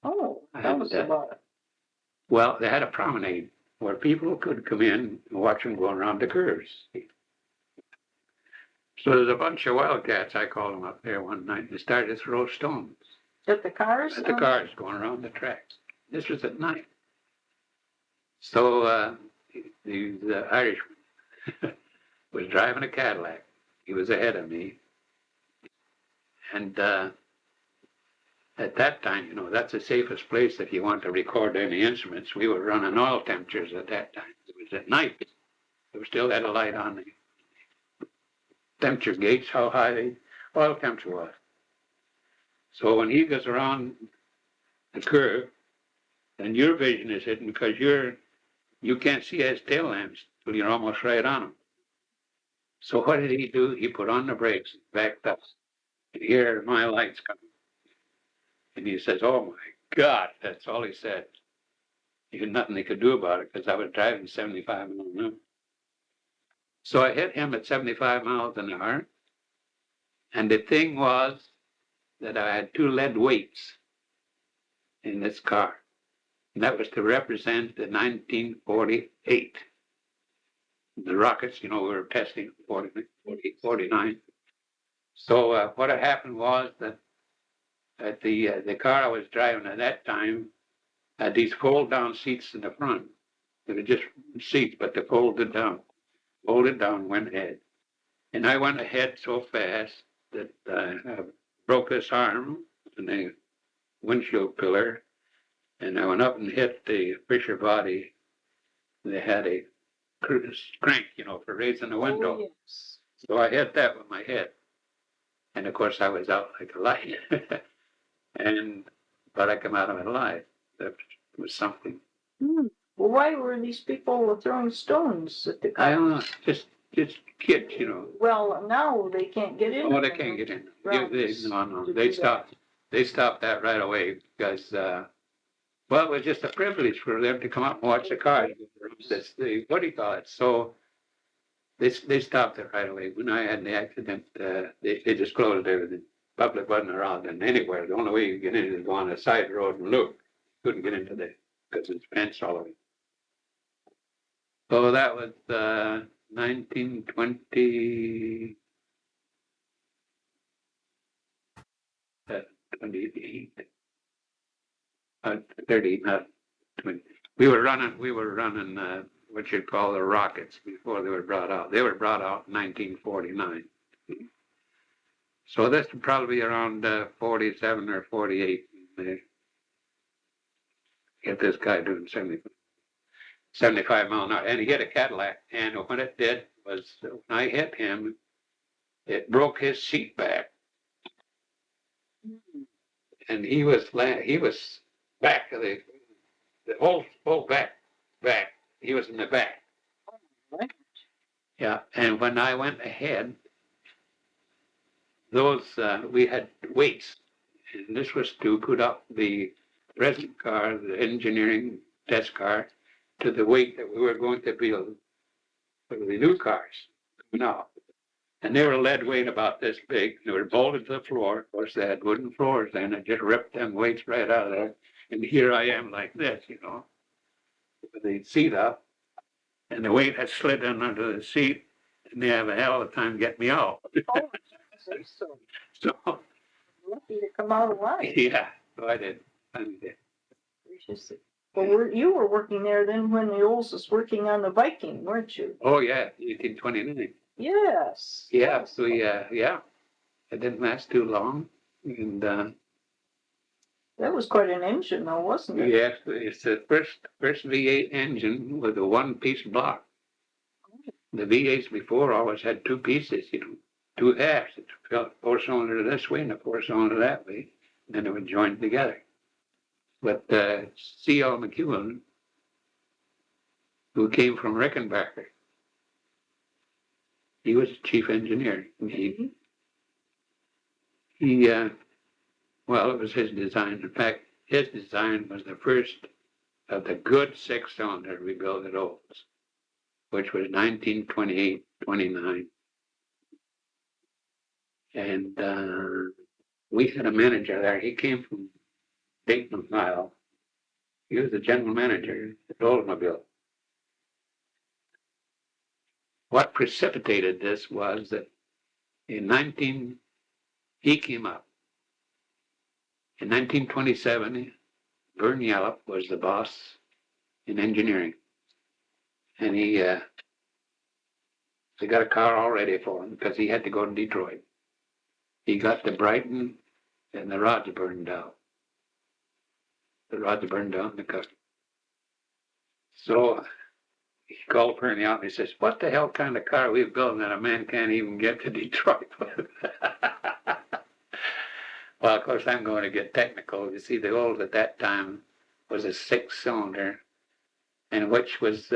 Oh, tell us about it. Well, they had a promenade where people could come in and watch them going around the curves. So there's a bunch of wildcats, I called them, up there one night. They started to throw stones. At the cars? At the cars going around the tracks. This was at night. So the Irishman was driving a Cadillac. He was ahead of me. And at that time, you know, that's the safest place if you want to record any instruments. We were running oil temperatures at that time. It was at night. We still had a light on the temperature gauge, how high the oil temperature was. So when he goes around the curve, then your vision is hidden because you can't see his tail lamps till you're almost right on him. So what did he do? He put on the brakes and backed up. And here my lights coming. And he says, oh my God, that's all he said. He had nothing he could do about it because I was driving 75 miles an hour. So I hit him at 75 miles an hour. And the thing was that I had 2 lead weights in this car. And that was to represent the 1948. the rockets, we were testing 49. So what had happened was that at the car I was driving at that time had these fold down seats in the front. They were just seats, but they folded down, went ahead. And I went ahead so fast that I broke this arm in the windshield pillar, and I went up and hit the Fisher body. They had a crank, for raising the window. Oh, yes. So I hit that with my head. And of course I was out like a light. But I come out of it alive. That was something. Well, why were these people throwing stones at the car? I don't know, just kids, Well, now they can't get in. Oh, they can't get in. No. They stopped that right away because, well, it was just a privilege for them to come up and watch the car. That's what do you call it? So they stopped it right away. When I had the accident, they just closed everything. Public wasn't around and anywhere. The only way you get in is go on a side road and look. Couldn't get into because it's fenced all the way. So that was 1920. 28, 30, not 20. We were running what you'd call the rockets before they were brought out. They were brought out in 1949. So this would probably be around 47 or 48. Get this guy doing 75 mile an hour. And he hit a Cadillac. And what it did was when I hit him, it broke his seat back. And he was back of the whole back. He was in the back. Right. Yeah, and when I went ahead, those we had weights, and this was to put up the present car, the engineering test car, to the weight that we were going to build for the new cars coming out. And they were lead weight about this big. They were bolted to the floor. Of course, they had wooden floors then. I just ripped them weights right out of there. And here I am like this, with the seat up. And the weight had slid in under the seat. And they have a hell of a time getting me out. Oh, I say so. So, Lucky to come out alive. yeah, so I did. Well, you were working there then when the Olds was working on the Viking, weren't you? Oh, yeah, 1829. Yes. Yeah, so yeah, it didn't last too long. And that was quite an engine though, wasn't it? yes, it's the first V8 engine with a one-piece block. The V8s before always had two pieces, two halves. It felt four-cylinder this way and a four-cylinder that way. And then it would join together. But C.L. McEwen, who came from Rickenbacker, he was chief engineer. Well, it was his design. In fact, his design was the first of the good six-cylinder we built at Olds, which was 1928-29. And we had a manager there. He came from Dayton, Ohio. He was the general manager at Oldsmobile. What precipitated this was that he came up. In 1927, Vern Yallop was the boss in engineering. And they got a car all ready for him because he had to go to Detroit. He got to Brighton and the rods burned out. The rods burned down in the car. So he called Vern Yallop and he says, "What the hell kind of car are we building that a man can't even get to Detroit with?" Well, of course, I'm going to get technical. You see, the Olds at that time was a six-cylinder, and which was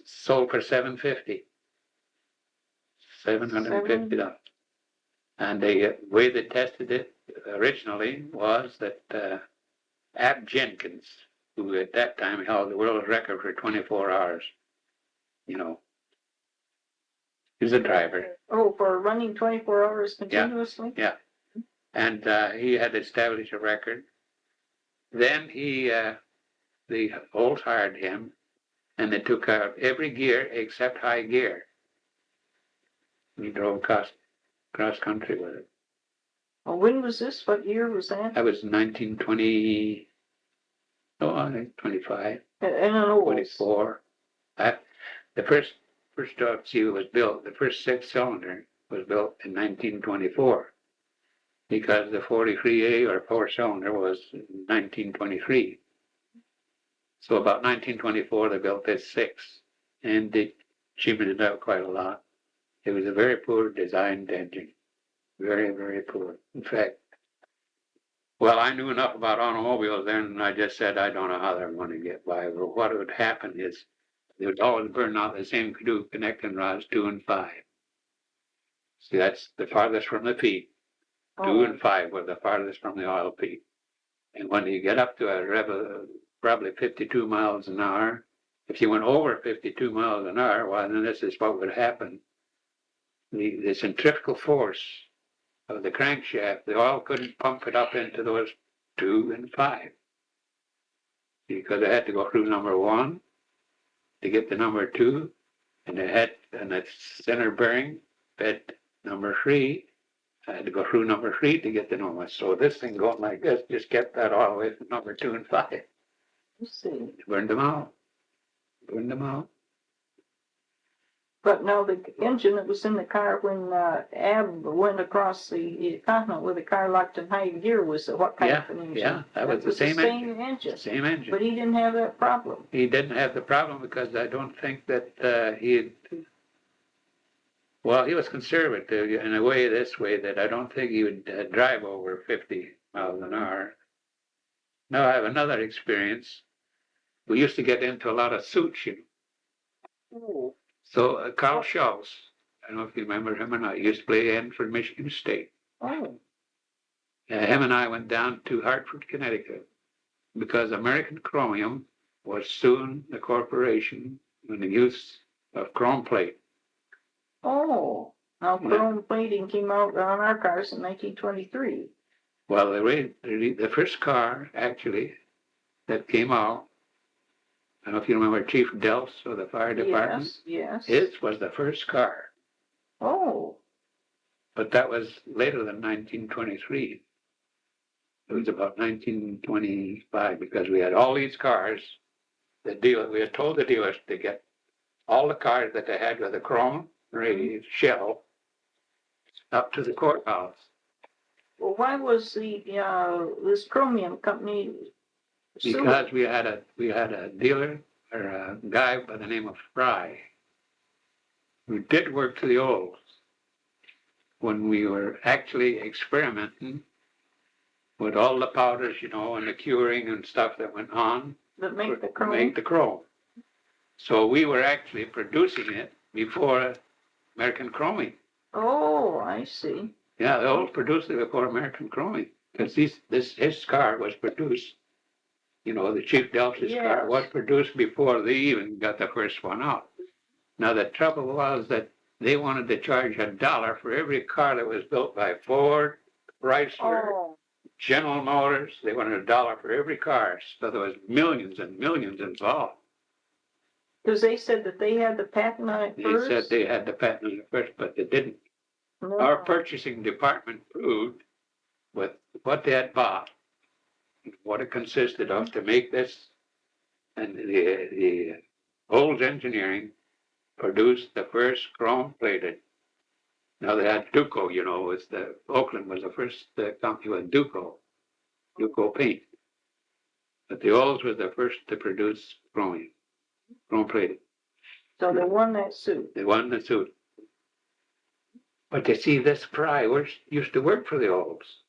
sold for $750. $750. And the way they tested it originally was that Ab Jenkins, who at that time held the world record for 24 hours, he was a driver. Oh, for running 24 hours continuously? Yeah. And he had established a record. Then the Olds hired him, and they took out every gear except high gear. We drove cross country with it. Well, when was this? What year was that? That was 1920. Oh, I think 25, And an Olds. 24. The first see was built. The first 6-cylinder was built in 1924 because the 43A or 4-cylinder was in 1923. So about 1924 they built this 6, and they cheapened it out quite a lot. It was a very poor designed engine, very, very poor. In fact, well, I knew enough about automobiles then, and I just said, I don't know how they're going to get by. But what would happen is they would always burn out the same two connecting rods, 2 and 5. See, that's the farthest from the feet. 2 and 5 were the farthest from the oil peak. And when you get up to probably 52 miles an hour, if you went over 52 miles an hour, well, then this is what would happen. The centrifugal force of the crankshaft, the oil couldn't pump it up into those 2 and 5 because it had to go through number 1 to get the number 2, and the center bearing fed number 3. I had to go through number 3 to get the number. So this thing going like this just kept that all the way from number 2 and 5. Let's see. Burned them out. Burned them out. But now the engine that was in the car when Ab went across the continent with the car locked in high gear was what kind of an engine? Yeah, that was the same engine. Same engine. But he didn't have that problem. He didn't have the problem because I don't think that he was conservative in a way this way that I don't think he would drive over 50 miles an hour. Now I have another experience. We used to get into a lot of suit shooting. Oh. So Carl Schultz, I don't know if you remember him or not, he used to play in for Michigan State. Oh. Him and I went down to Hartford, Connecticut, because American Chromium was suing the corporation in the use of chrome plate. Oh. Now chrome plating came out on our cars in 1923. Well, the first car, actually, that came out, I don't know if you remember Chief Delfs of the fire department. Yes. His was the first car. Oh. But that was later than 1923. It was about 1925 because we had all these cars. We had told the dealers to get all the cars that they had with the chrome shell up to the courthouse. Well, why was this chromium company suing? Because we had a dealer or a guy by the name of Fry who did work for the Olds when we were actually experimenting with all the powders, and the curing and stuff that went on that make the chrome. Make the chrome. So we were actually producing it before American Chroming. Oh, I see. Yeah, the Olds produced it before American Chroming because his car was produced. The Chief Delfts' car was produced before they even got the first one out. Now, the trouble was that they wanted to charge $1 for every car that was built by Ford, Chrysler, General Motors. They wanted $1 for every car. So there was millions and millions involved. Because they said that they had the patent on it first? They said they had the patent on it first, but they didn't. No. Our purchasing department proved with what they had bought, what it consisted of to make this, and the Olds Engineering produced the first chrome-plated. Now they had Duco, Oakland was the first company with Duco paint. But the Olds was the first to produce chrome-plated. So they won that suit. They won the suit. But you see, this Fry used to work for the Olds.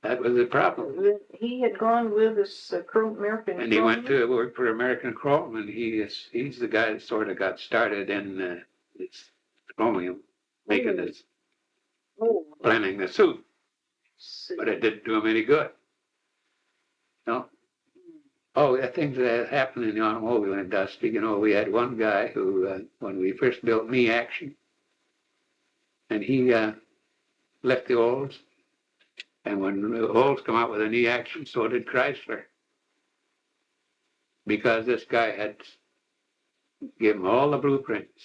That was the problem. He had gone with this American And he went to work for American Chrome, and he's the guy that sort of got started in this chromium, making this, planning the suit. But it didn't do him any good. No. Oh, the things that happened in the automobile industry, we had one guy who, when we first built Me Action, and he left the Olds. And when the Olds come out with an E-Action, so did Chrysler. Because this guy had Give him all the blueprints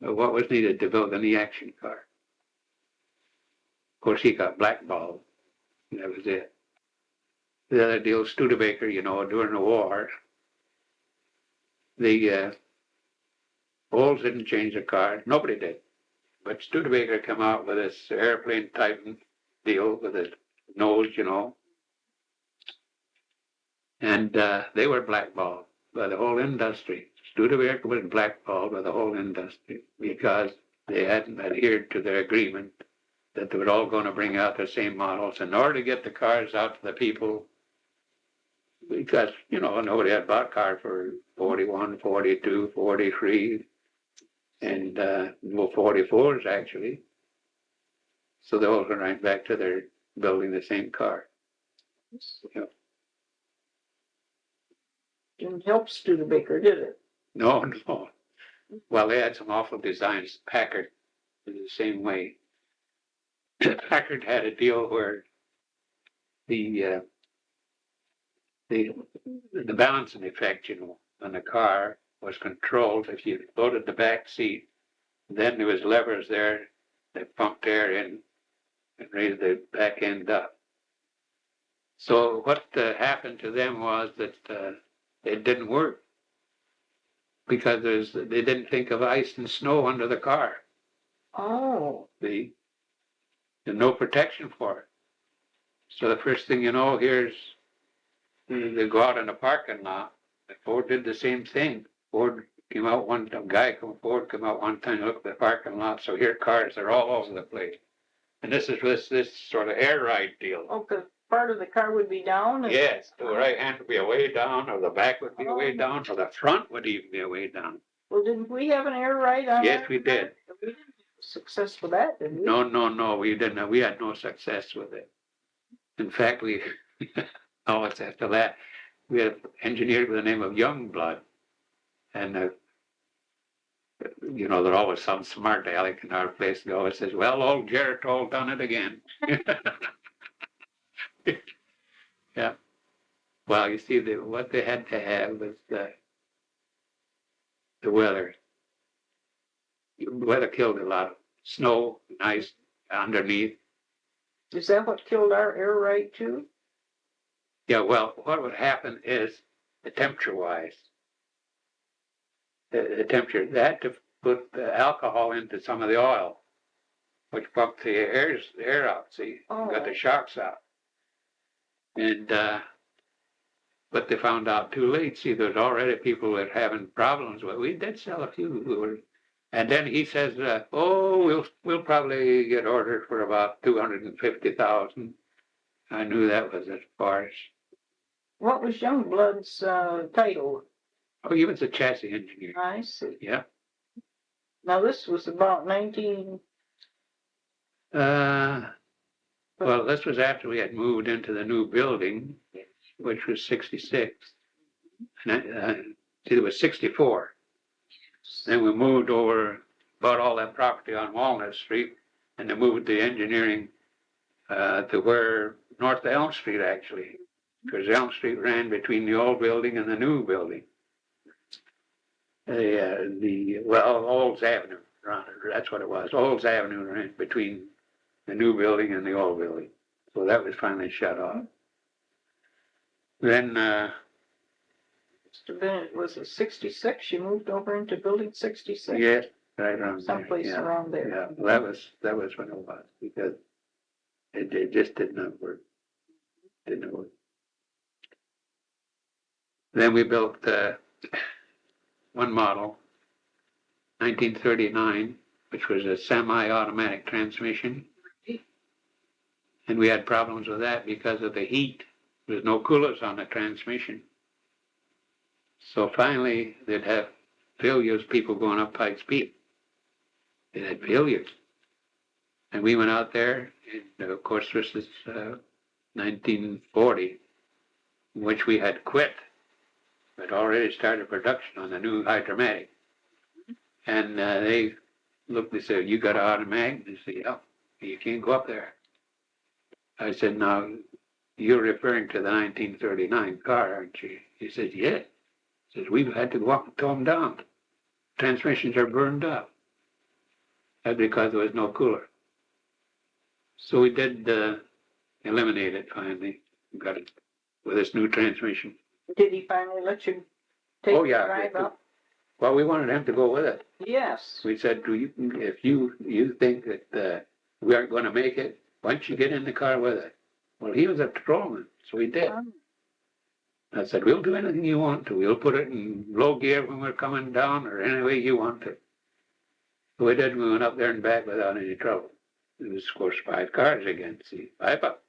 of what was needed to build an action car. Of course, he got blackballed. That was it. The other deal, Studebaker, during the war, the Olds didn't change the car. Nobody did. But Studebaker came out with this airplane type deal with a nose, and they were blackballed by the whole industry. Studebaker was blackballed by the whole industry because they hadn't adhered to their agreement that they were all going to bring out the same models in order to get the cars out to the people, because, nobody had bought a car for 41, 42, 43, and 44s actually. So they all went right back to their building the same car. Didn't help Studebaker, did it? No, no. Well, they had some awful designs. Packard was the same way. Packard had a deal where the balancing effect, on the car was controlled. If you loaded the back seat, then there was levers there that pumped air in and raised the back end up. So what happened to them was that it didn't work because they didn't think of ice and snow under the car. Oh. There's no protection for it. So the first thing you know, here's they go out in a parking lot. Ford did the same thing. Ford came out one time, Ford came out one time to look at the parking lot. So here cars are all over the place. And this is this sort of air ride deal. Oh, because part of the car would be down? Yes, the right hand would be away down, or the back would be away down, or the front would even be away down. Well, didn't we have an air ride on Yes, we did. We didn't have success with that, did we? No, we didn't. We had no success with it. In fact, it's after that, we had an engineer by the name of Youngblood. And, there's always some smart aleck in our place who always says, well, old Geritol done it again. Yeah. Well, you see, what they had to have was the weather. The weather killed a lot of snow and ice underneath. Is that what killed our air ride too? Yeah, well, what would happen is, the temperature-wise, the temperature, they had to put the alcohol into some of the oil, which pumped the air out, see, got the shocks out. And, but they found out too late. See, there's already people that are having problems with it. We did sell a few who were, and then he says, we'll probably get ordered for about 250,000. I knew that was as far as. What was Youngblood's title? Oh, he was a chassis engineer. I see. Yeah. Now this was about 19. Well, this was after we had moved into the new building, which was 66. And it was 64. Then we moved over, bought all that property on Walnut Street, and then moved the engineering to where north of Elm Street, actually, because Elm Street ran between the old building and the new building. Olds Avenue, that's what it was. Olds Avenue ran between the new building and the old building. So that was finally shut off. Then, Mr. Bennett, was it 66? You moved over into building 66? yes, right around someplace there. around there. Yeah, well, that was when it was, because it just did not work. Didn't work. Then we built one model, 1939, which was a semi-automatic transmission. And we had problems with that because of the heat. There's no coolers on the transmission. So finally, they'd have failures, people going up Pikes Peak. They had failures. And we went out there, and of course, this is 1940, in which we had quit. We'd already started production on the new Hydromatic. And they looked, they said, you got an automatic? They said, yeah, you can't go up there. I said, now, you're referring to the 1939 car, aren't you? He said, yeah. He says, we've had to go up and tow them down. transmissions are burned up. That's because there was no cooler. So we did eliminate it finally. We got it with this new transmission. Did he finally let you take Oh, the yeah. drive up? Well, we wanted him to go with it. Yes. We said, if you think that we aren't going to make it, why don't you get in the car with it? Well, he was a patrolman, so he did. I said, we'll do anything you want to. We'll put it in low gear when we're coming down or any way you want to. So we did. We went up there and back without any trouble. It was, of course, 5 cars again. See, 5 up.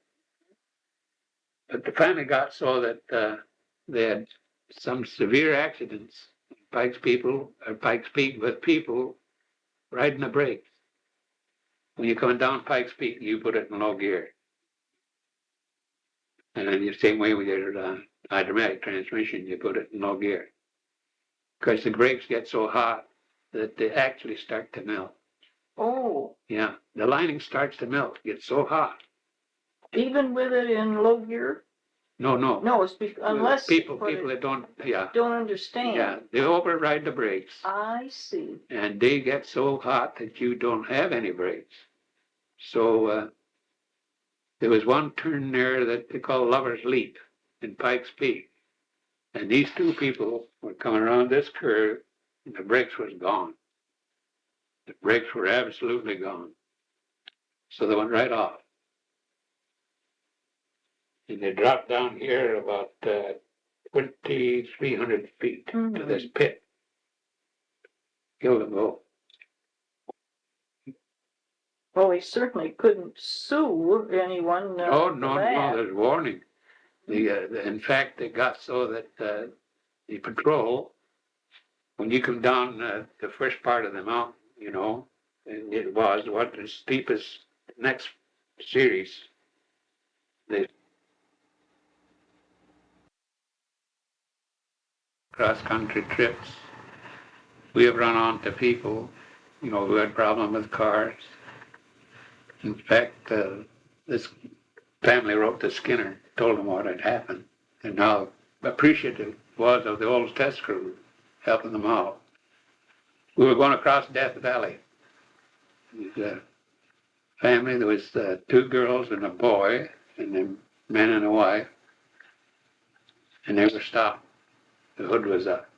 But they finally got so that they had some severe accidents. Pikes Peak with people riding the brakes. When you're coming down Pikes Peak, you put it in low gear. And then the same way with your automatic transmission, you put it in low gear. Because the brakes get so hot that they actually start to melt. Oh. Yeah, the lining starts to melt, gets so hot. Even with it in low gear? No. No, it's unless people that don't understand. Yeah, they override the brakes. I see. And they get so hot that you don't have any brakes. So there was one turn there that they call Lover's Leap in Pikes Peak. And these 2 people were coming around this curve, and the brakes was gone. The brakes were absolutely gone. So they went right off. And they dropped down here about 2,300 feet to this pit. Killed them both. Well, he certainly couldn't sue anyone. No, there's warning. In fact, it got so that the patrol, when you come down the first part of the mountain, and it was the steepest next series, they cross-country trips. We have run onto people, who had problem with cars. In fact, this family wrote to Skinner, told him what had happened, and how appreciative was of the old test crew helping them out. We were going across Death Valley. The family, there was 2 girls and a boy, and a man and a wife, and they were stopped. The hood was up.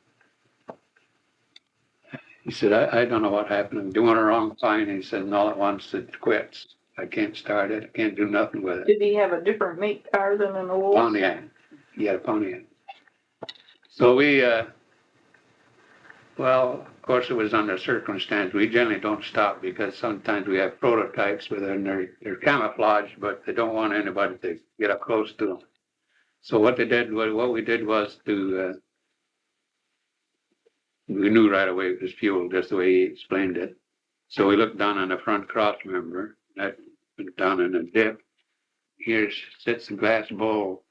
He said, I don't know what happened. I'm doing a wrong fine. He said, and all at once it quits. I can't start it. I can't do nothing with it. Did he have a different make car than an old? Pontiac. He had a Pontiac. So we, well, of course it was under circumstance. We generally don't stop because sometimes we have prototypes where they're camouflaged, but they don't want anybody to get up close to them. So what we did was to, we knew right away it was fuel, just the way he explained it. So we looked down on the front cross member, that went down in a dip. Here sits a glass bowl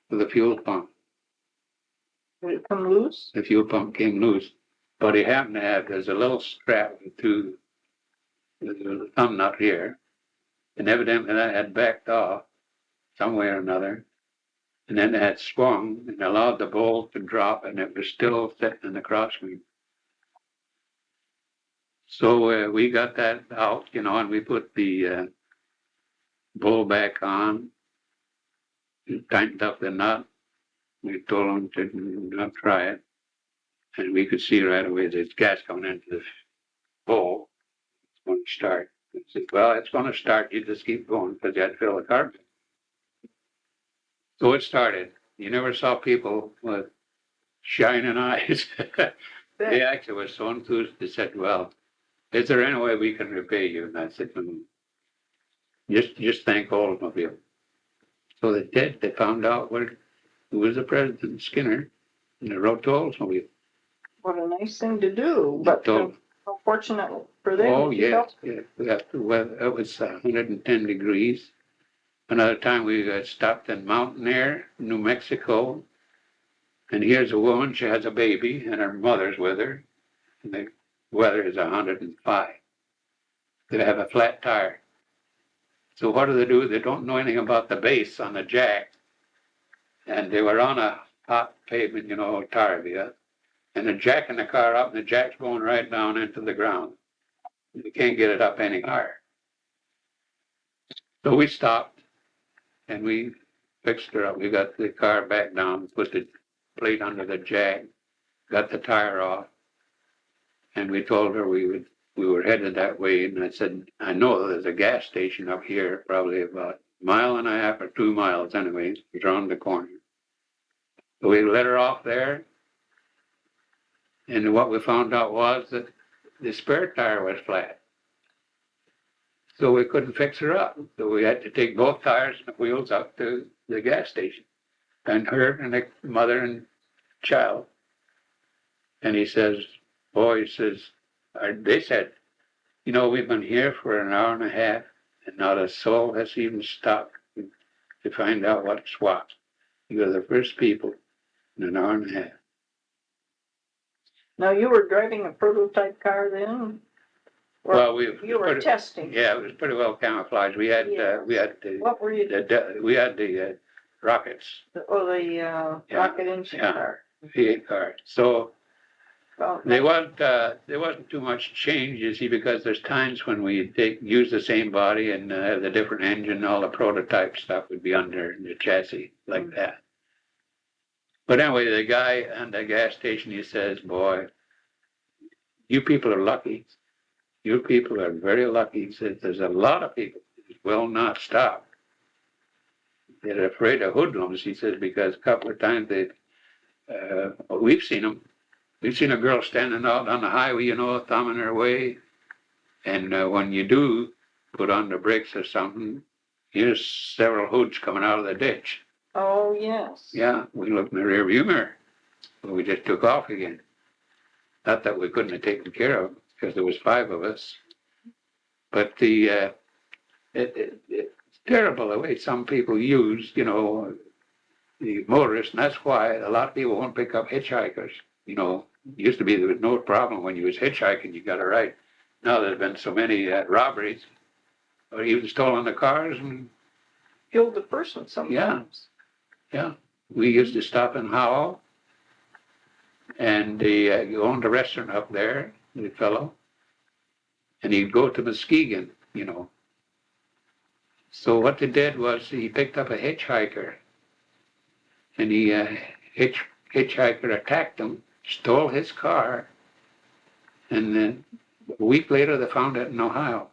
with a fuel pump. Did it come loose? The fuel pump came loose, but he happened to have, there's a little strap to the thumb nut here, and evidently that had backed off some way or another, and then it had swung and allowed the bowl to drop, and it was still sitting in the crossbeam. So we got that out, and we put the bowl back on, tightened up the nut. We told him to not try it, and we could see right away there's gas coming into the bowl. It's going to start. I said, well, it's going to start. You just keep going because you had to fill the carb. So it started. You never saw people with shining eyes. They actually were so enthused. They said, well, is there any way we can repay you? And I said, just thank Oldsmobile. So they did. They found out who was the president, Skinner, and they wrote to Oldsmobile. What a nice thing to do, but how fortunate for them. Oh, yes. Yeah. It was 110 degrees. Another time we stopped in mountain air, New Mexico, and here's a woman, she has a baby, and her mother's with her, and the weather is 105. They have a flat tire. So what do? They don't know anything about the base on the jack, and they were on a hot pavement, Darvel, and they're jacking the car up, and the jack's going right down into the ground. You can't get it up any higher. So we stopped, and we fixed her up. We got the car back down, put the plate under the jack, got the tire off, and we told her we were headed that way. And I said, I know there's a gas station up here, probably about a mile and a half or 2 miles anyway, it's around the corner. So we let her off there. And what we found out was that the spare tire was flat. So we couldn't fix her up. So we had to take both tires and the wheels up to the gas station. And her and the mother and child. And he says, boy, he says, they said, you know, we've been here for an hour and a half and not a soul has even stopped to find out what's what. You're the first people in an hour and a half. Now, you were driving a prototype car then? Or Well, you were testing? Yeah, it was pretty well camouflaged. We had What were you doing? We had the rockets. Rocket engine car. V8 car. So there wasn't too much change, you see, because there's times when we use the same body and have the different engine, all the prototype stuff would be under the chassis like that. But anyway, the guy at the gas station, he says, boy, you people are lucky. You people are very lucky. He says, there's a lot of people who will not stop. They're afraid of hoodlums, he says, because a couple of times we've seen them. We've seen a girl standing out on the highway, you know, thumbing her way. And when you do put on the brakes or something, here's several hoods coming out of the ditch. Oh, yes. Yeah, we looked in the rear view mirror. But we just took off again. Not that we couldn't have taken care of, because there was 5 of us. But it's terrible the way some people use, you know, the motorists, and that's why a lot of people won't pick up hitchhikers. You know, it used to be there was no problem when you was hitchhiking, you got it right. Now there have been so many robberies, or even stolen the cars and killed the person sometimes. Yeah. We used to stop in Howell, and he owned a restaurant up there, the fellow, and he'd go to Muskegon, you know. So what they did was he picked up a hitchhiker, and hitchhiker attacked him, stole his car, and then a week later they found it in Ohio.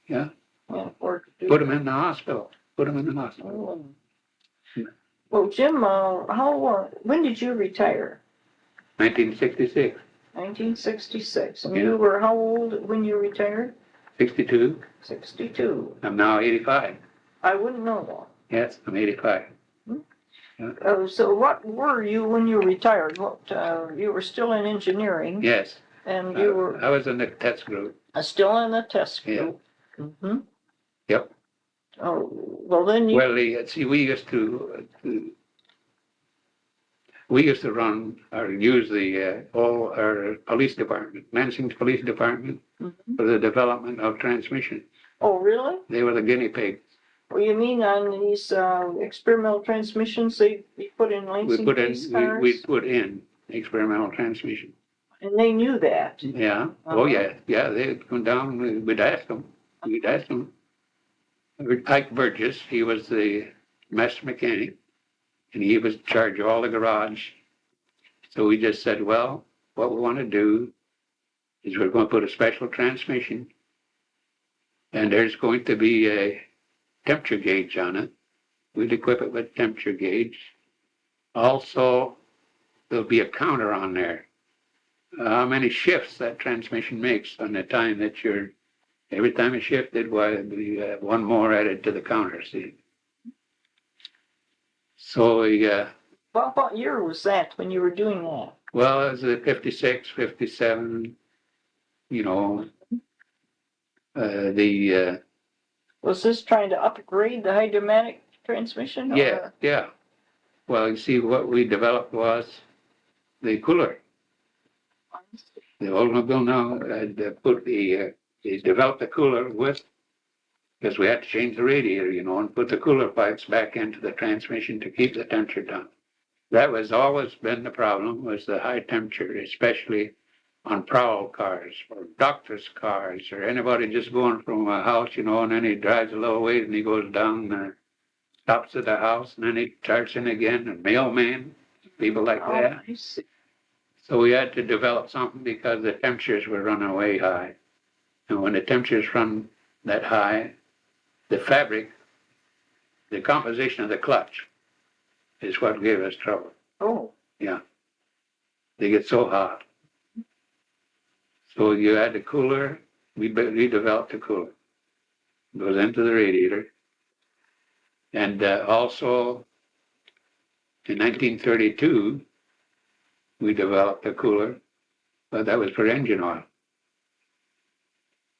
Yeah. Put him in the hospital. Oh. Well, Jim, when did you retire? 1966. 1966. And you were how old when you retired? 62. 62. I'm now 85. I wouldn't know that. Yes, I'm 85. So what were you when you retired? You were still in engineering. Yes. And you were... I was in the test group. Still in the test group. Yeah. Mm-hmm. Yep. Oh, well then you... Well, see, we used to run or use all our police department, Lansing's police department, for the development of transmission. Oh, really? They were the guinea pigs. Well, you mean on these experimental transmissions they put in Lansing police cars? We put in experimental transmission. And they knew that? Yeah. Oh, yeah. Yeah, they'd come down, we'd ask them. Ike Burgess, he was the master mechanic, and he was in charge of all the garage. So we just said, well, what we want to do is we're going to put a special transmission, and there's going to be a temperature gauge on it. We'd equip it with temperature gauge. Also, there'll be a counter on there. How many shifts that transmission makes on the time that every time it shifted, there'd be one more added to the counter, see. So what year was that when you were doing that? Well, it was 56, 57, you know, Was this trying to upgrade the hydromatic transmission? Yeah. Well, you see, what we developed was the cooler. The Oldsmobile now they developed the cooler because we had to change the radiator, you know, and put the cooler pipes back into the transmission to keep the temperature down. That was always been the problem, was the high temperature, especially on prowl cars or doctor's cars or anybody just going from a house, and then he drives a little ways and he goes down there, stops at the house and then he starts in again, and mailman, people like that. I see. So we had to develop something because the temperatures were running way high. And when the temperatures run that high, the fabric, the composition of the clutch is what gave us trouble. Oh, Yeah. They get so hot. So you had the cooler, we developed the cooler. It goes into the radiator. And also in 1932, we developed a cooler, but that was for engine oil.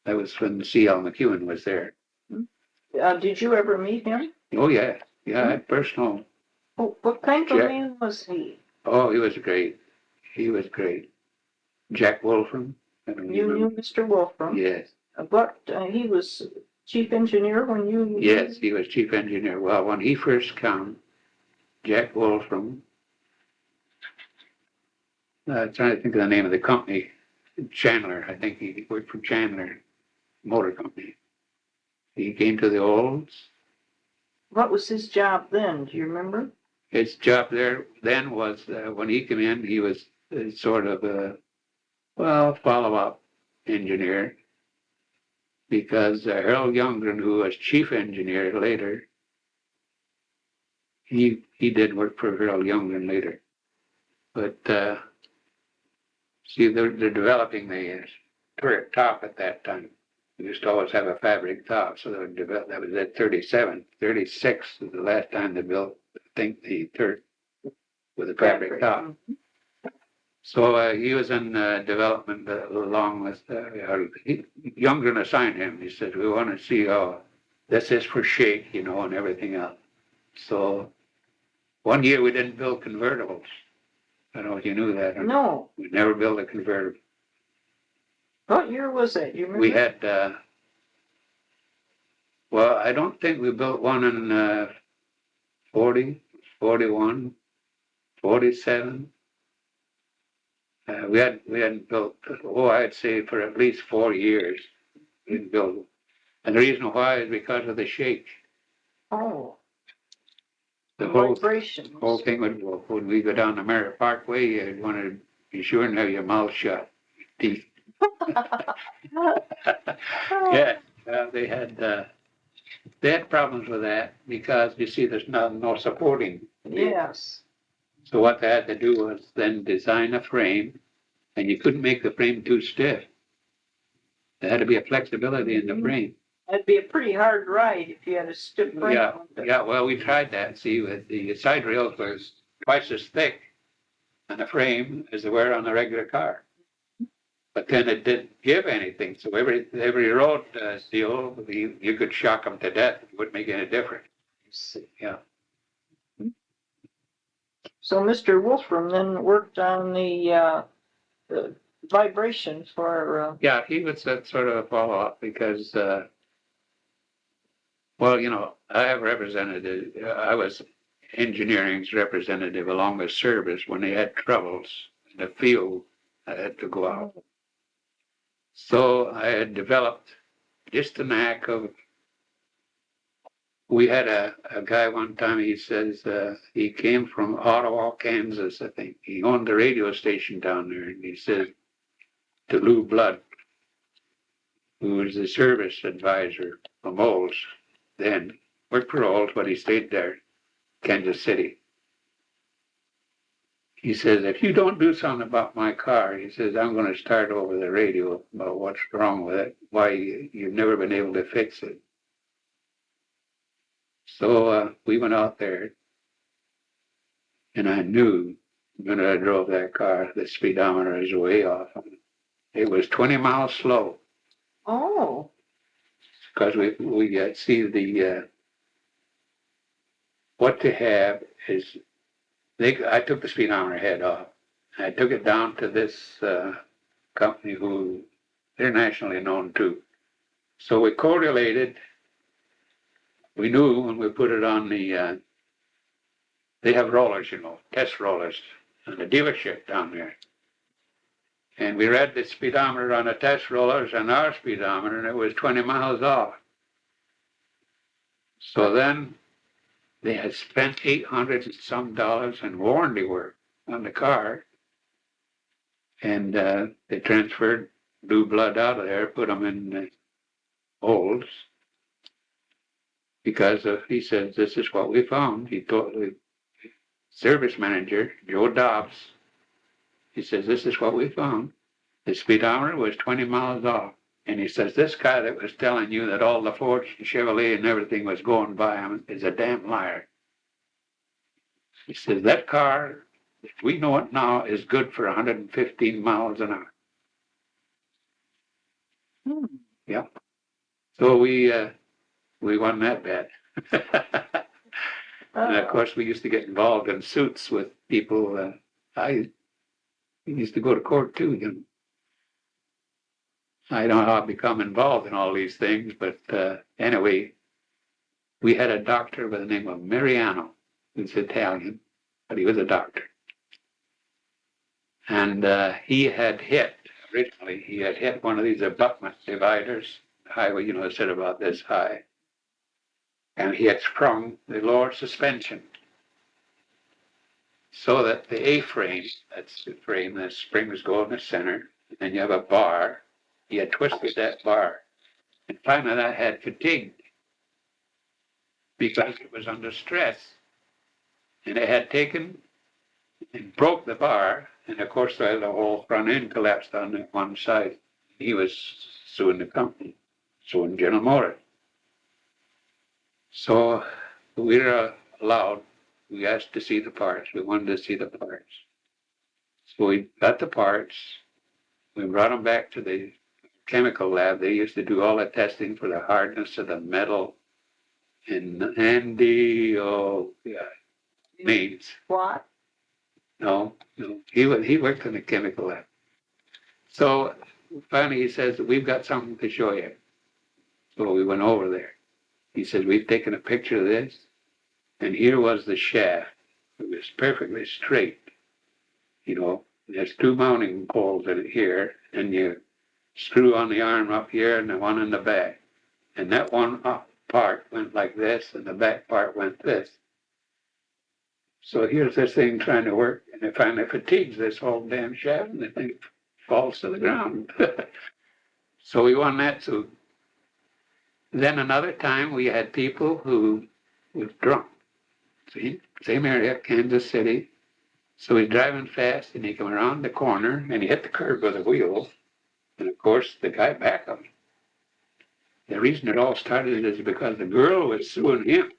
That was when C.L. McEwen was there. did you ever meet him? Oh, yeah. Yeah, I had personal. Oh, what kind of Jack. man was he? Oh, he was great. He was great. Jack Wolfram. You knew Mr. Wolfram? Yes. But he was chief engineer when you... Yes, he was chief engineer. Well, when he first came, Jack Wolfram, I'm trying to think of the name of the company, Chandler. I think he worked for Chandler Motor Company. He came to the Olds. What was his job then? Do you remember? His job there then was, when he came in, he was sort of a, follow-up engineer, because Harold Youngren, who was chief engineer later, he did work for Harold Youngren later. But see, they're developing the turret top at that time. We used to always have a fabric top, so that was at 37. 36 was the last time they built, I think, the turret with a fabric top. Mm-hmm. So he was in development along with Youngren assigned him. He said, we want to see how this is for shake, and everything else. So one year we didn't build convertibles. I don't know if you knew that. No. We never built a convertible. What year was that? You remember? We had, I don't think we built one in 40, 41, 47. We hadn't built, I'd say for at least 4 years, we didn't build them. And the reason why is because of the shake. Oh. The whole thing when we go down the Merritt Parkway, you'd want to be sure and have your mouth shut, teeth. Yeah, they had problems with that because you see there's no supporting. Yes. So what they had to do was then design a frame, and you couldn't make the frame too stiff. There had to be a flexibility in the frame. That'd be a pretty hard ride if you had a stiff frame. Yeah. Well, we tried that. See, with the side rails was twice as thick on the frame as they were on the regular car. But then it didn't give anything. So every road steel, you could shock them to death. It wouldn't make any difference. Yeah. So Mr. Wolfram then worked on the vibration for... Yeah, he was that sort of a follow-up because, I was engineering's representative along with service when they had troubles in the field. I had to go out. So I had developed just the knack of, we had a guy one time, he says, he came from Ottawa, Kansas, I think. He owned the radio station down there, and he says to Lou Blood, who was the service advisor from Olds, then worked for Olds, but he stayed there, Kansas City. He says, if you don't do something about my car, he says, I'm going to start over the radio about what's wrong with it, why you've never been able to fix it. So we went out there, and I knew when I drove that car, the speedometer was way off. It was 20 miles slow. Oh. Because we see the, what they have is, I took the speedometer head off. I took it down to this company who they're nationally known too. So we correlated. We knew when we put it on the they have rollers, you know, test rollers, and a dealership down there. And we read the speedometer on the test rollers and our speedometer, and it was 20 miles off. So then they had spent $800 and some in warranty work on the car. And they transferred blue blood out of there, put them in the Olds. Because he says, this is what we found. He told the service manager, Joe Dobbs, he says, this is what we found. The speedometer was 20 miles off. And he says, this guy that was telling you that all the Fords and Chevrolet and everything was going by him is a damn liar. He says, that car, as we know it now, is good for 115 miles an hour. Yeah. So we won that bet. And of course, we used to get involved in suits with people. I used to go to court too. You know. I don't know how I become involved in all these things, but anyway, we had a doctor by the name of Mariano, who's Italian, but he was a doctor. And he had hit one of these abutment dividers, the highway, you know, set about this high. And he had sprung the lower suspension so that the A-frame, that's the frame, the springs go in the center, and then you have a bar. He had twisted that bar. And finally that had fatigued because it was under stress. And it had taken and broke the bar. And of course, the whole front end collapsed on that one side. He was suing the company, suing General Motors. So we were allowed, we asked to see the parts. We wanted to see the parts. So we got the parts. We brought them back to the chemical lab. They used to do all the testing for the hardness of the metal. And Andy, Means. What? No, he worked in the chemical lab. So finally he says, we've got something to show you. So we went over there. He said, we've taken a picture of this, and here was the shaft. It was perfectly straight. You know, there's two mounting poles in it here, and you screw on the arm up here and the one in the back. And that one up part went like this, and the back part went this. So here's this thing trying to work, and it finally fatigues this whole damn shaft, and the thing falls to the ground. So we won that suit. Then another time we had people who was drunk. See, same area, Kansas City. So he's driving fast and he came around the corner and he hit the curb with a wheel. And of course, the guy backed him. The reason it all started is because the girl was suing him.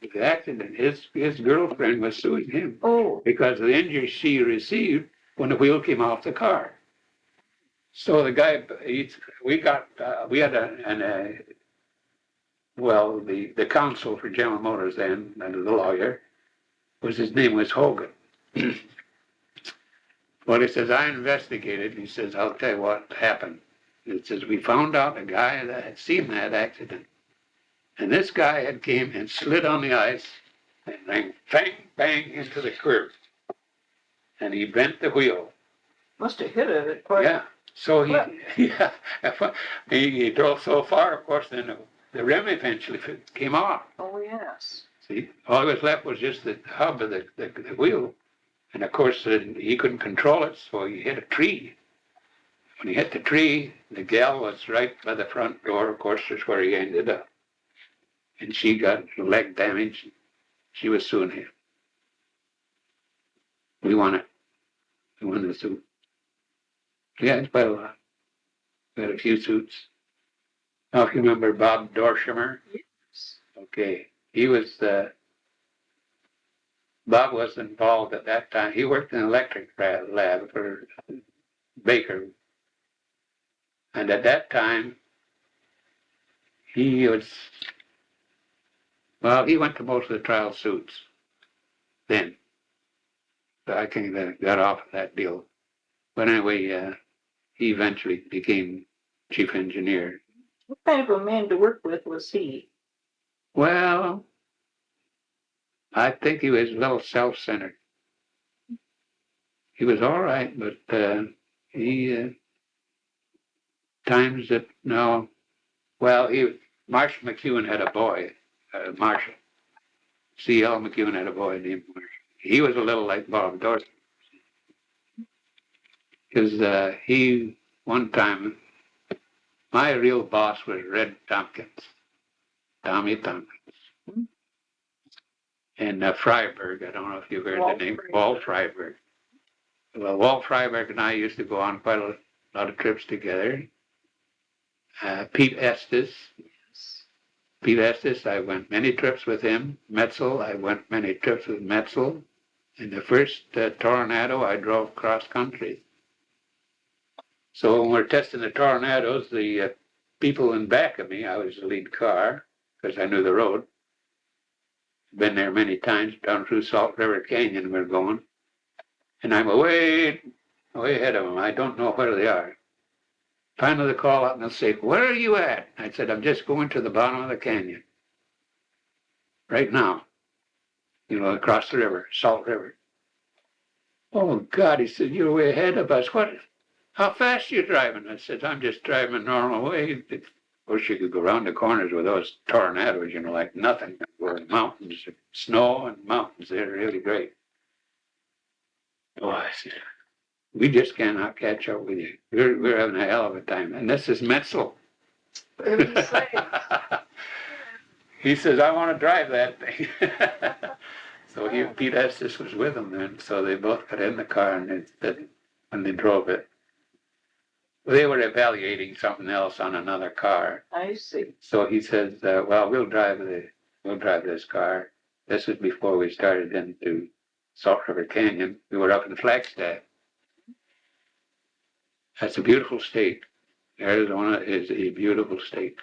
The accident, his girlfriend was suing him. Oh. Because of the injury she received when the wheel came off the car. So the guy, we had the counsel for General Motors then, and the lawyer, his name was Hogan. Well, he says, I investigated. He says, I'll tell you what happened. It says, we found out a guy that had seen that accident. And this guy had came and slid on the ice and ran bang, bang into the curb. And he bent the wheel. Must have hit it quite. Yeah. So he drove so far, of course, then the rim eventually came off. Oh, yes. See, all that was left was just the hub of the wheel. And of course, he couldn't control it, so he hit a tree. When he hit the tree, the gal was right by the front door, of course, that's where he ended up. And she got leg damage. She was suing him. We won it. We won the suit. Yeah, it's quite a lot. We had a few suits. Now, if you remember Bob Dorshimer. Yes. Okay. He was, Bob was involved at that time. He worked in an electric lab for Baker. And at that time, he went to most of the trial suits then. So I think that got off of that deal. But anyway, he eventually became chief engineer. What kind of a man to work with was he? Well, I think he was a little self-centered. He was all right, but he times that no. Well, Marshall McEwen had a boy, Marshall. C.L. McEwen had a boy named Marshall. He was a little like Bob Dorsey. Because he, one time, my real boss was Red Tompkins, Tommy Tompkins. And Freiberg, I don't know if you've heard the name, Walt Freiberg. Well, Walt Freiberg and I used to go on quite a lot of trips together. Pete Estes. Pete Estes, I went many trips with him. Metzel, I went many trips with Metzel. And the first tornado, I drove cross country. So when we're testing the tornadoes, the people in back of me, I was the lead car because I knew the road. Been there many times, down through Salt River Canyon we're going. And I'm way ahead of them. I don't know where they are. Finally they call up and they'll say, "Where are you at?" I said, "I'm just going to the bottom of the canyon. Right now. You know, across the river, Salt River." "Oh God," he said, "you're way ahead of us. How fast are you driving?" I said, "I'm just driving a normal way." Of course, you could go around the corners with those tornadoes, you know, like nothing. We're in mountains, snow and mountains. They're really great. Oh, I said, "We just cannot catch up with you. We're having a hell of a time." And this is Metzel. He says, "I want to drive that thing." So Pete Estes was with him then. So they both got in the car and when they drove it. They were evaluating something else on another car. I see. So he says, "Well, we'll drive this car." This is before we started into Salt River Canyon. We were up in Flagstaff. That's a beautiful state. Arizona is a beautiful state.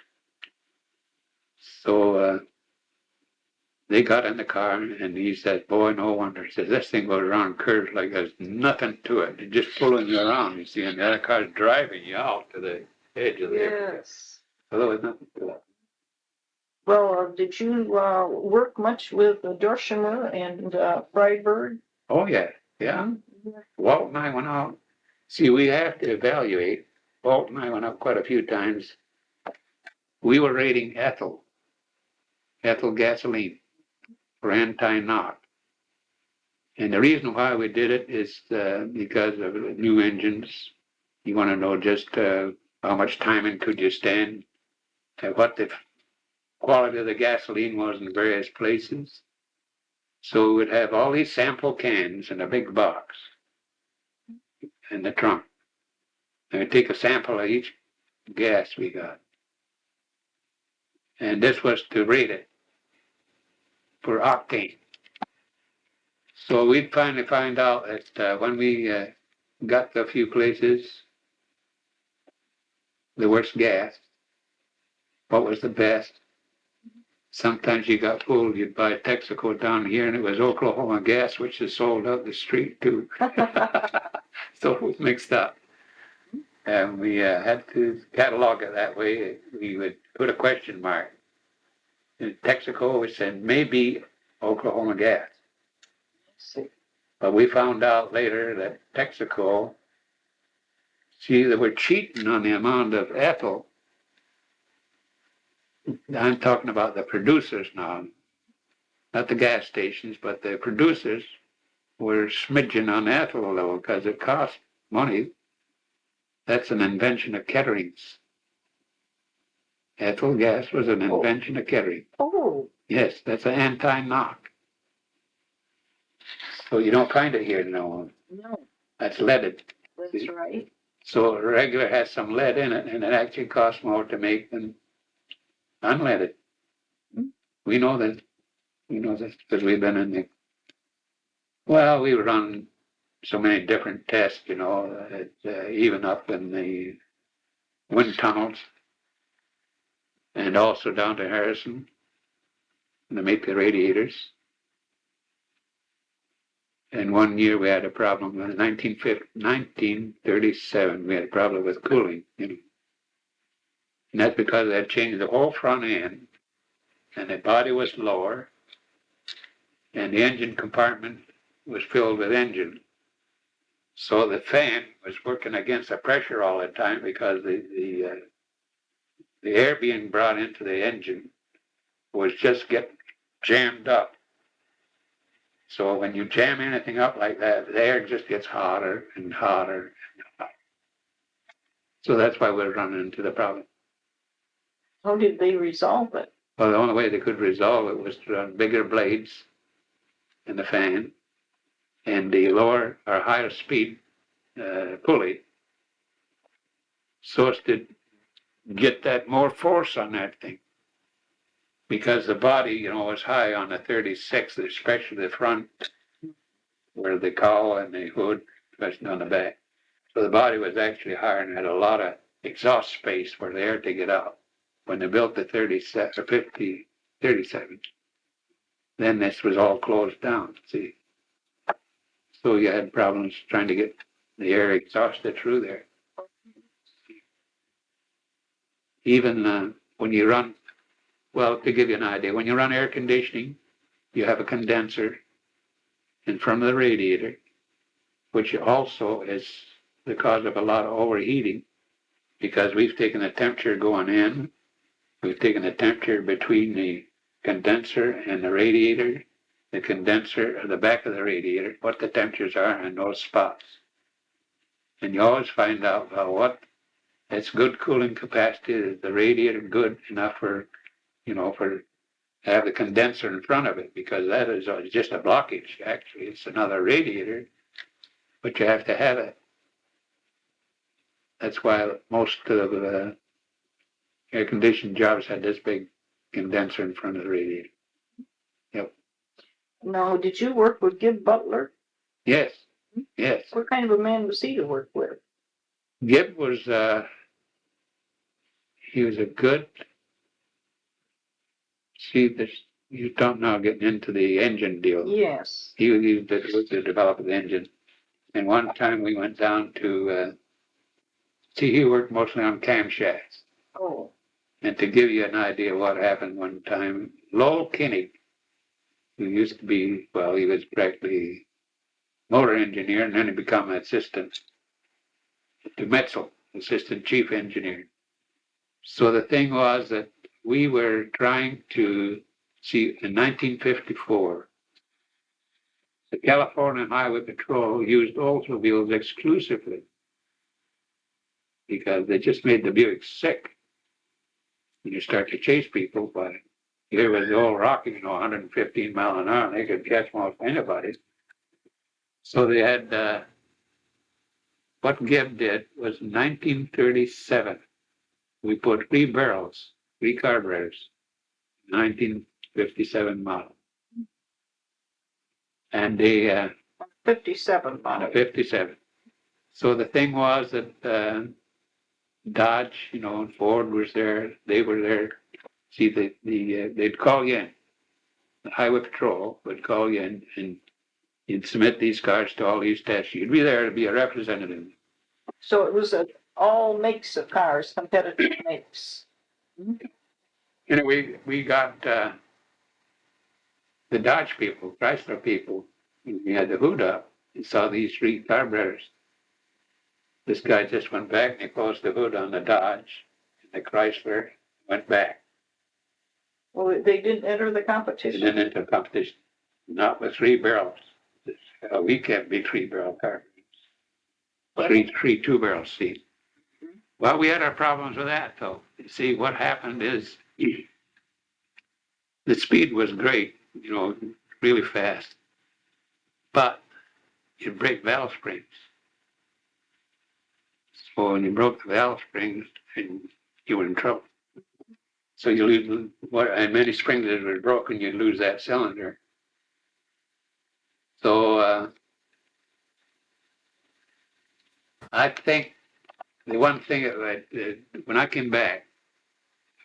So they got in the car and he said, "Boy, no wonder." He says, "This thing goes around curves like there's nothing to it. It's just pulling you around, you see, and the other car's driving you out to the edge of the area." Yes. So there was nothing to it. Well, did you work much with Dorshimer and Freiberg? Oh, yeah. Walt and I went out. See, we have to evaluate. Walt and I went out quite a few times. We were rating ethyl gasoline for anti-knock. And the reason why we did it is because of new engines. You want to know just how much timing could you stand, what the quality of the gasoline was in various places. So we would have all these sample cans in a big box in the trunk. And we'd take a sample of each gas we got. And this was to rate it for octane. So we'd finally find out that when we got to a few places, the worst gas, what was the best. Sometimes you got fooled, you'd buy Texaco down here and it was Oklahoma gas, which is sold out the street too. So it was mixed up. And we had to catalog it that way. We would put a question mark. In Texaco, we said maybe Oklahoma gas. But we found out later that Texaco, see, they were cheating on the amount of ethyl. I'm talking about the producers now, not the gas stations, but the producers were smidging on ethyl level because it cost money. That's an invention of Kettering's. Ethyl gas was an invention of Kettering. Oh. Yes, that's an anti-knock. So you don't find it here no. No. That's leaded. That's right. So regular has some lead in it, and it actually costs more to make than unleaded. Mm-hmm. We know that. We know that because we've been in the. Well, we run so many different tests, you know, even up in the wind tunnels, and also down to Harrison, to make the radiators. And one year we had a problem in 1937. We had a problem with cooling, you know. And that's because they had changed the whole front end, and the body was lower, and the engine compartment was filled with engine. So the fan was working against the pressure all the time because the air being brought into the engine was just getting jammed up. So when you jam anything up like that, the air just gets hotter and hotter and hotter. So that's why we're running into the problem. How did they resolve it? Well, the only way they could resolve it was to run bigger blades in the fan and the lower or higher speed pulley, so as to get that more force on that thing. Because the body, you know, was high on the 36, especially the front, where the cowl and the hood, especially on the back. So the body was actually higher and had a lot of exhaust space for the air to get out. When they built the 37 or 50, 37, then this was all closed down, see. So you had problems trying to get the air exhausted through there. Even when you run, well, to give you an idea, when you run air conditioning, you have a condenser in front of the radiator, which also is the cause of a lot of overheating, because we've taken the temperature going in, we've taken the temperature between the condenser and the radiator, the condenser at the back of the radiator, what the temperatures are in those spots. And you always find out what its good cooling capacity is, the radiator good enough for, you know, for have the condenser in front of it, because that is just a blockage. Actually, it's another radiator, but you have to have it. That's why most of air-conditioned jobs had this big condenser in front of the radiator. Yep. Now, did you work with Gib Butler? Yes. Yes. What kind of a man was he to work with? Gib was, he was a good, see, this, you don't know getting into the engine deal. Yes. He was the developer of the engine. And one time we went down to, see, he worked mostly on camshafts. Oh. And to give you an idea of what happened one time, Lowell Kinney, who used to be, well, he was practically motor engineer, and then he became assistant to Metzel, assistant chief engineer. So the thing was that we were trying to see, in 1954, the California Highway Patrol used Oldsmobiles exclusively because they just made the Buicks sick. When you start to chase people, but here was the old Rocky, you know, 115 mile an hour, and they could catch most anybody. So they had, what Gibb did was in 1937, we put 3 barrels, 3 carburetors, 1957 model. And they, 57 on a model. 57. So the thing was that Dodge, you know, and Ford was there, they were there. See, they'd call you in. The Highway Patrol would call you in, and you'd submit these cars to all these tests. You'd be there to be a representative. So it was all makes of cars, competitive makes. You know, we got the Dodge people, Chrysler people. We had the hood up and saw these 3 carburetors. This guy just went back and he closed the hood on the Dodge, and the Chrysler went back. Well, they didn't enter the And competition. then into competition, not with 3 barrels. We can't be 3 barrel carburetors. 3 2-barrel seat. Well, we had our problems with that, though. You see, what happened is the speed was great, you know, really fast, but you break valve springs. So when you broke the valve springs, you were in trouble. So you lose, and many springs that were broken, you'd lose that cylinder. So I think the one thing that when I came back,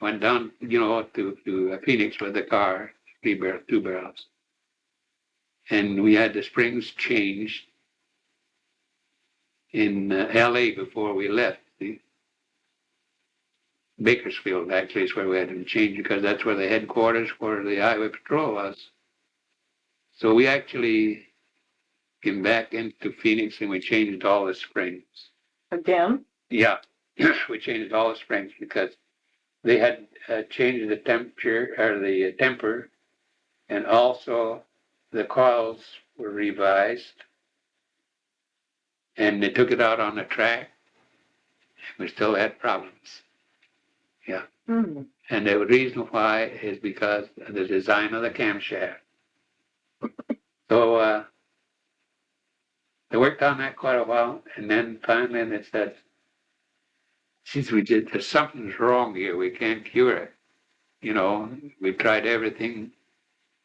went down, you know, to Phoenix with the car, 2 barrels, and we had the springs changed in L.A. before we left. Bakersfield actually is where we had them changed because that's where the headquarters for the Highway Patrol was. So we actually came back into Phoenix and we changed all the springs. Again? Yeah, we changed all the springs because they had changed the temperature or the temper, and also the coils were revised, and they took it out on the track. We still had problems. Yeah. Mm. And the reason why is because of the design of the camshaft. So they worked on that quite a while, and then finally they said, since there's something's wrong here, we can't cure it. You know, we tried everything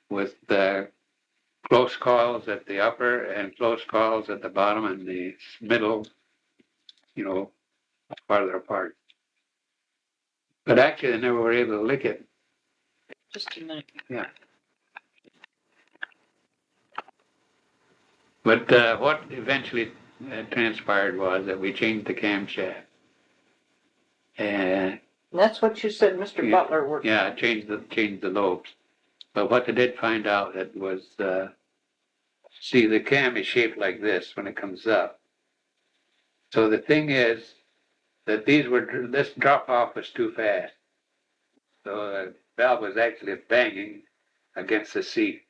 with the close coils at the upper and close coils at the bottom, and the middle, you know, farther apart. But actually, they never were able to lick it. Just a minute. Yeah. But what eventually transpired was that we changed the camshaft. And That's what you said Mr. Yeah. Butler worked yeah, on. changed the lobes. But what they did find out that was, see, the cam is shaped like this when it comes up. So the thing is that this drop off was too fast. So the valve was actually banging against the seat.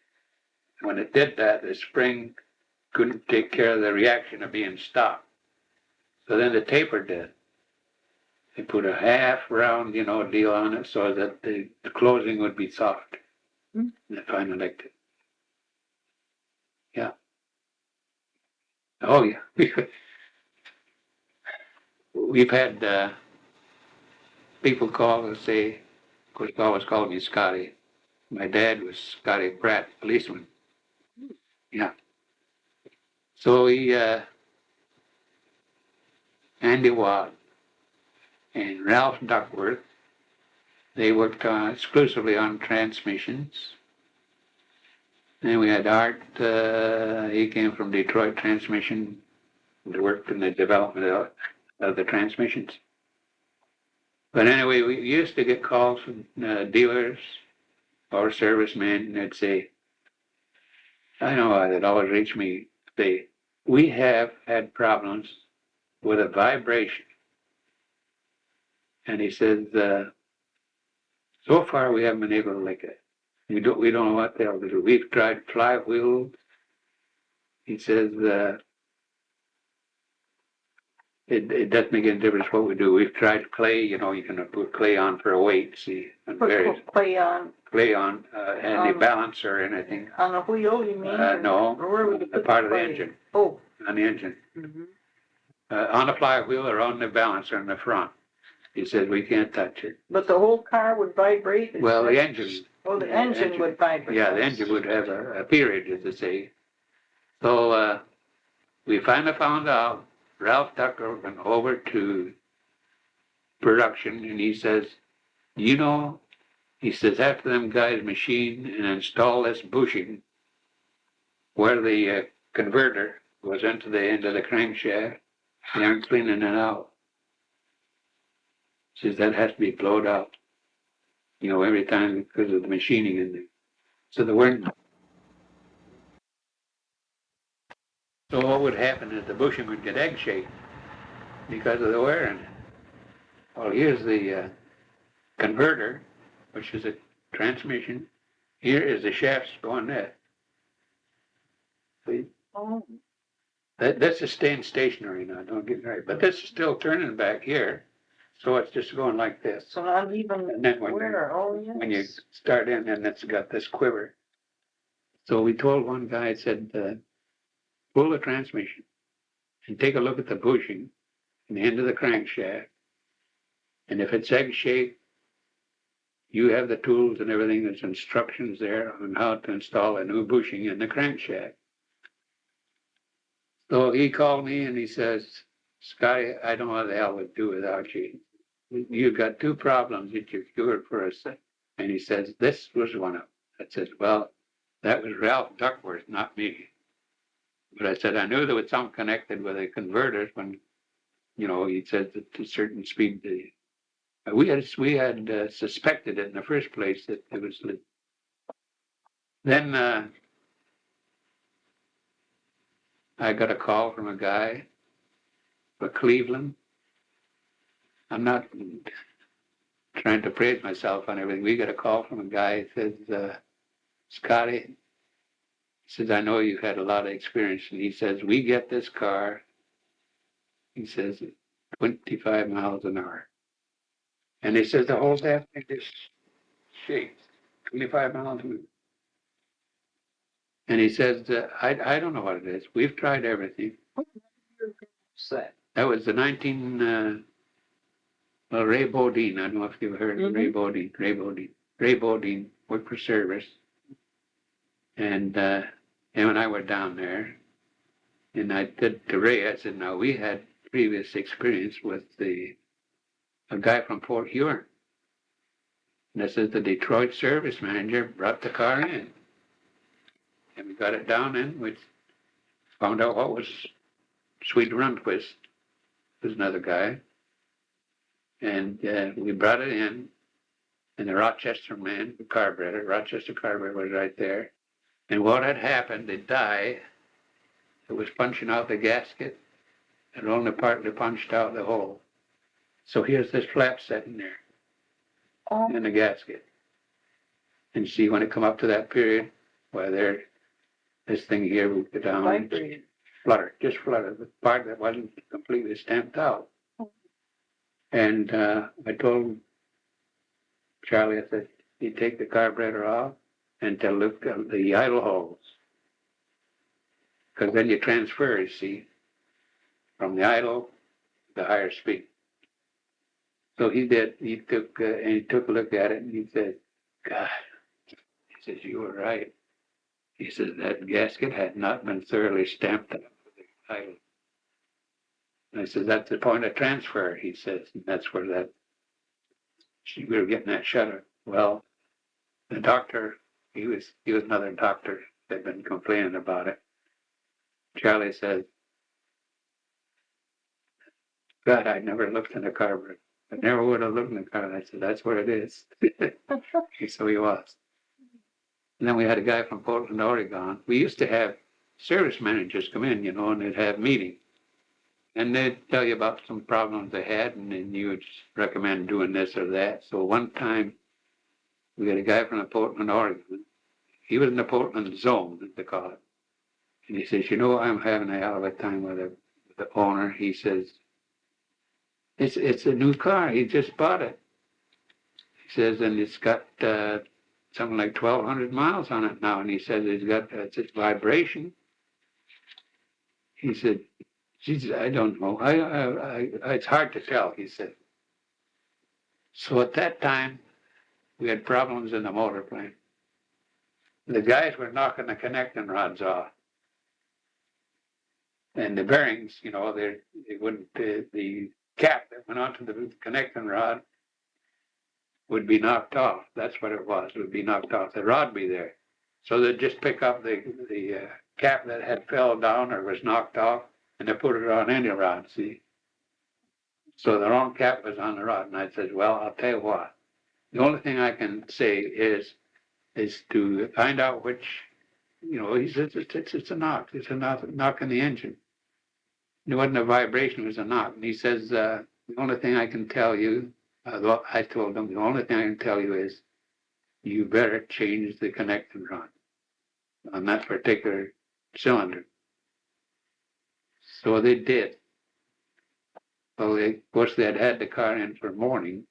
When it did that, the spring couldn't take care of the reaction of being stopped. So then the taper did. They put a half round, deal on it so that the closing would be soft. Hmm. And they finally liked it. Yeah. Oh, yeah. We've had people call and say, of course, they always called me Scotty. My dad was Scotty Pratt, policeman. Yeah. So Andy Watt and Ralph Duckworth, they worked exclusively on transmissions. Then we had Art, he came from Detroit Transmission, he worked in the development of the transmissions. But anyway, we used to get calls from dealers or servicemen, and they'd say, I know they'd always reach me, say, we have had problems with a vibration. And he says, so far we haven't been able to lick it. We don't know what the hell to do. We've tried flywheels. He says, it doesn't make any difference what we do. We've tried clay, you can put clay on for a weight, see, and various Put clay on and the balancer and anything. on the wheel, you mean? No, Or where would you the put part of the clay? engine, Oh. on the engine. Mm-hmm. On the flywheel or on the balancer in the front. He said, we can't touch it. But the whole car would vibrate? Well, the engine. Oh, the engine would vibrate. Yeah, the engine would have a period, as they say. So we finally found out. Ralph Tucker went over to production, and he says, he says, after them guys machine and install this bushing where the converter goes into the end of the crankshaft, they aren't cleaning it out. He says that has to be blowed out, every time because of the machining in there. So So what would happen is the bushing would get egg-shaped because of the wear in it. Well, here's the converter, which is a transmission. Here is the shafts going there. See? Oh. This is staying stationary now, don't get me right. But this is still turning back here. So it's just going like this. So not even And then when you start in, and it's got this quiver. So we told one guy, said, pull the transmission and take a look at the bushing and the end of the crankshaft. And if it's egg-shaped, you have the tools and everything, there's instructions there on how to install a new bushing in the crankshaft. So he called me and he says, Scotty, I don't know what the hell to do without you. You've got two problems that you've cured for us. And he says, this was one of them. I said, well, that was Ralph Duckworth, not me. But I said, I knew there was something connected with the converters when, he said that to a certain speed, we had suspected it in the first place that it was. Then I got a call from a guy from Cleveland. I'm not trying to praise myself on everything. We got a call from a guy that says, Scotty, he says, I know you've had a lot of experience. And he says, we get this car, he says, 25 miles an hour. And he says, the whole damn thing just shakes, 25 miles an hour. And he says, I don't know what it is. We've tried everything. That was the 19, Ray Bodine. I don't know if you've heard of Ray Bodine. Ray Bodine worked for service. And him and I were down there. And I said to Ray, I said, now we had previous experience with a guy from Port Huron. And I said, the Detroit service manager brought the car in. And we got it down in, we found out what was Sweet Rundquist, was another guy. And we brought it in, and the Rochester man, the carburetor, Rochester carburetor was right there. And what had happened, the die, it was punching out the gasket, and only partly punched out the hole. So here's this flap sitting there in the gasket. And see, when it come up to that period, well, there, this thing here would go down, flutter, just flutter, the part that wasn't completely stamped out. And I told Charlie, I said, you take the carburetor off and to look at the idle holes. Because then you transfer, you see, from the idle to the higher speed. So he did, he took a look at it and he said, God, he says, you were right. He says, that gasket had not been thoroughly stamped up with the idle. And I said, that's the point of transfer, he says, and that's where that, we were getting that shutter. Well, the doctor, he was another doctor that had been complaining about it. Charlie says, God, I never looked in the carburetor. I never would have looked in the car. I said, that's where it is. So he was. And then we had a guy from Portland, Oregon. We used to have service managers come in, and they'd have meetings. And they'd tell you about some problems they had, and then you would recommend doing this or that. So one time, we had a guy from Portland, Oregon. He was in the Portland zone, as they call it. And he says, I'm having a hell of a time with the owner. He says, it's a new car. He just bought it. He says, and it's got something like 1,200 miles on it now. And he says, it's got it's vibration. He said, Jesus, I don't know. It's hard to tell, he said. So at that time, we had problems in the motor plane. The guys were knocking the connecting rods off. And the bearings, they wouldn't, the cap that went onto the connecting rod would be knocked off. That's what it was. It would be knocked off. The rod would be there. So they'd just pick up the cap that had fell down or was knocked off, and they put it on any rod, see? So the wrong cap was on the rod. And I said, well, I'll tell you what. The only thing I can say is to find out which, he says, it's a knock. It's a knock in the engine. It wasn't a vibration, it was a knock. And he says, the only thing I can tell you, I told him, the only thing I can tell you is you better change the connecting rod on that particular cylinder. So they did. Well, of course, they had the car in for morning.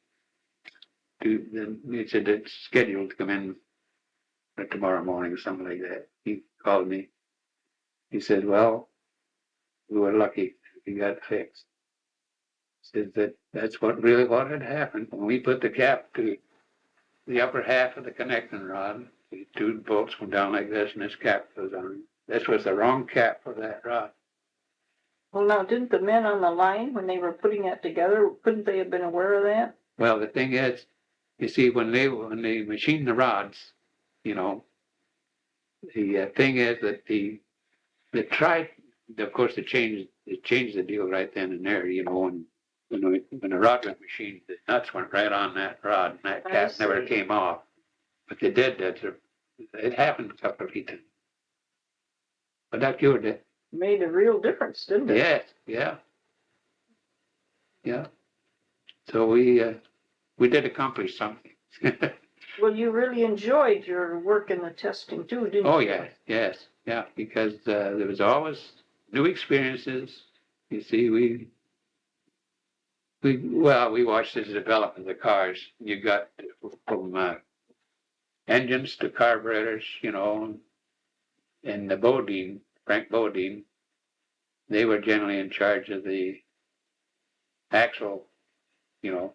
They said it's scheduled to come in for tomorrow morning or something like that. He called me. He said, well, we were lucky. We got fixed. He said that's what had happened. When we put the cap to the upper half of the connecting rod, the two bolts come down like this, and this cap goes on. This was the wrong cap for that rod. Well, now, didn't the men on the line, when they were putting that together, couldn't they have been aware of that? Well, the thing is, you see, when they machined the rods, the thing is that they tried, of course, they changed the deal right then and there, when the rod was machined, the nuts went right on that rod, and that cap never came off. But they did that. It happened a couple of times. But that cured it. Made a real difference, didn't it? Yes, yeah, yeah. So we did accomplish something. Well, you really enjoyed your work in the testing too, didn't you? Oh, yes, yes, yeah, because there was always new experiences. You see, we watched the development of the cars. You got from engines to carburetors, you know, and the Bodine, Frank Bodine, they were generally in charge of the axle, you know.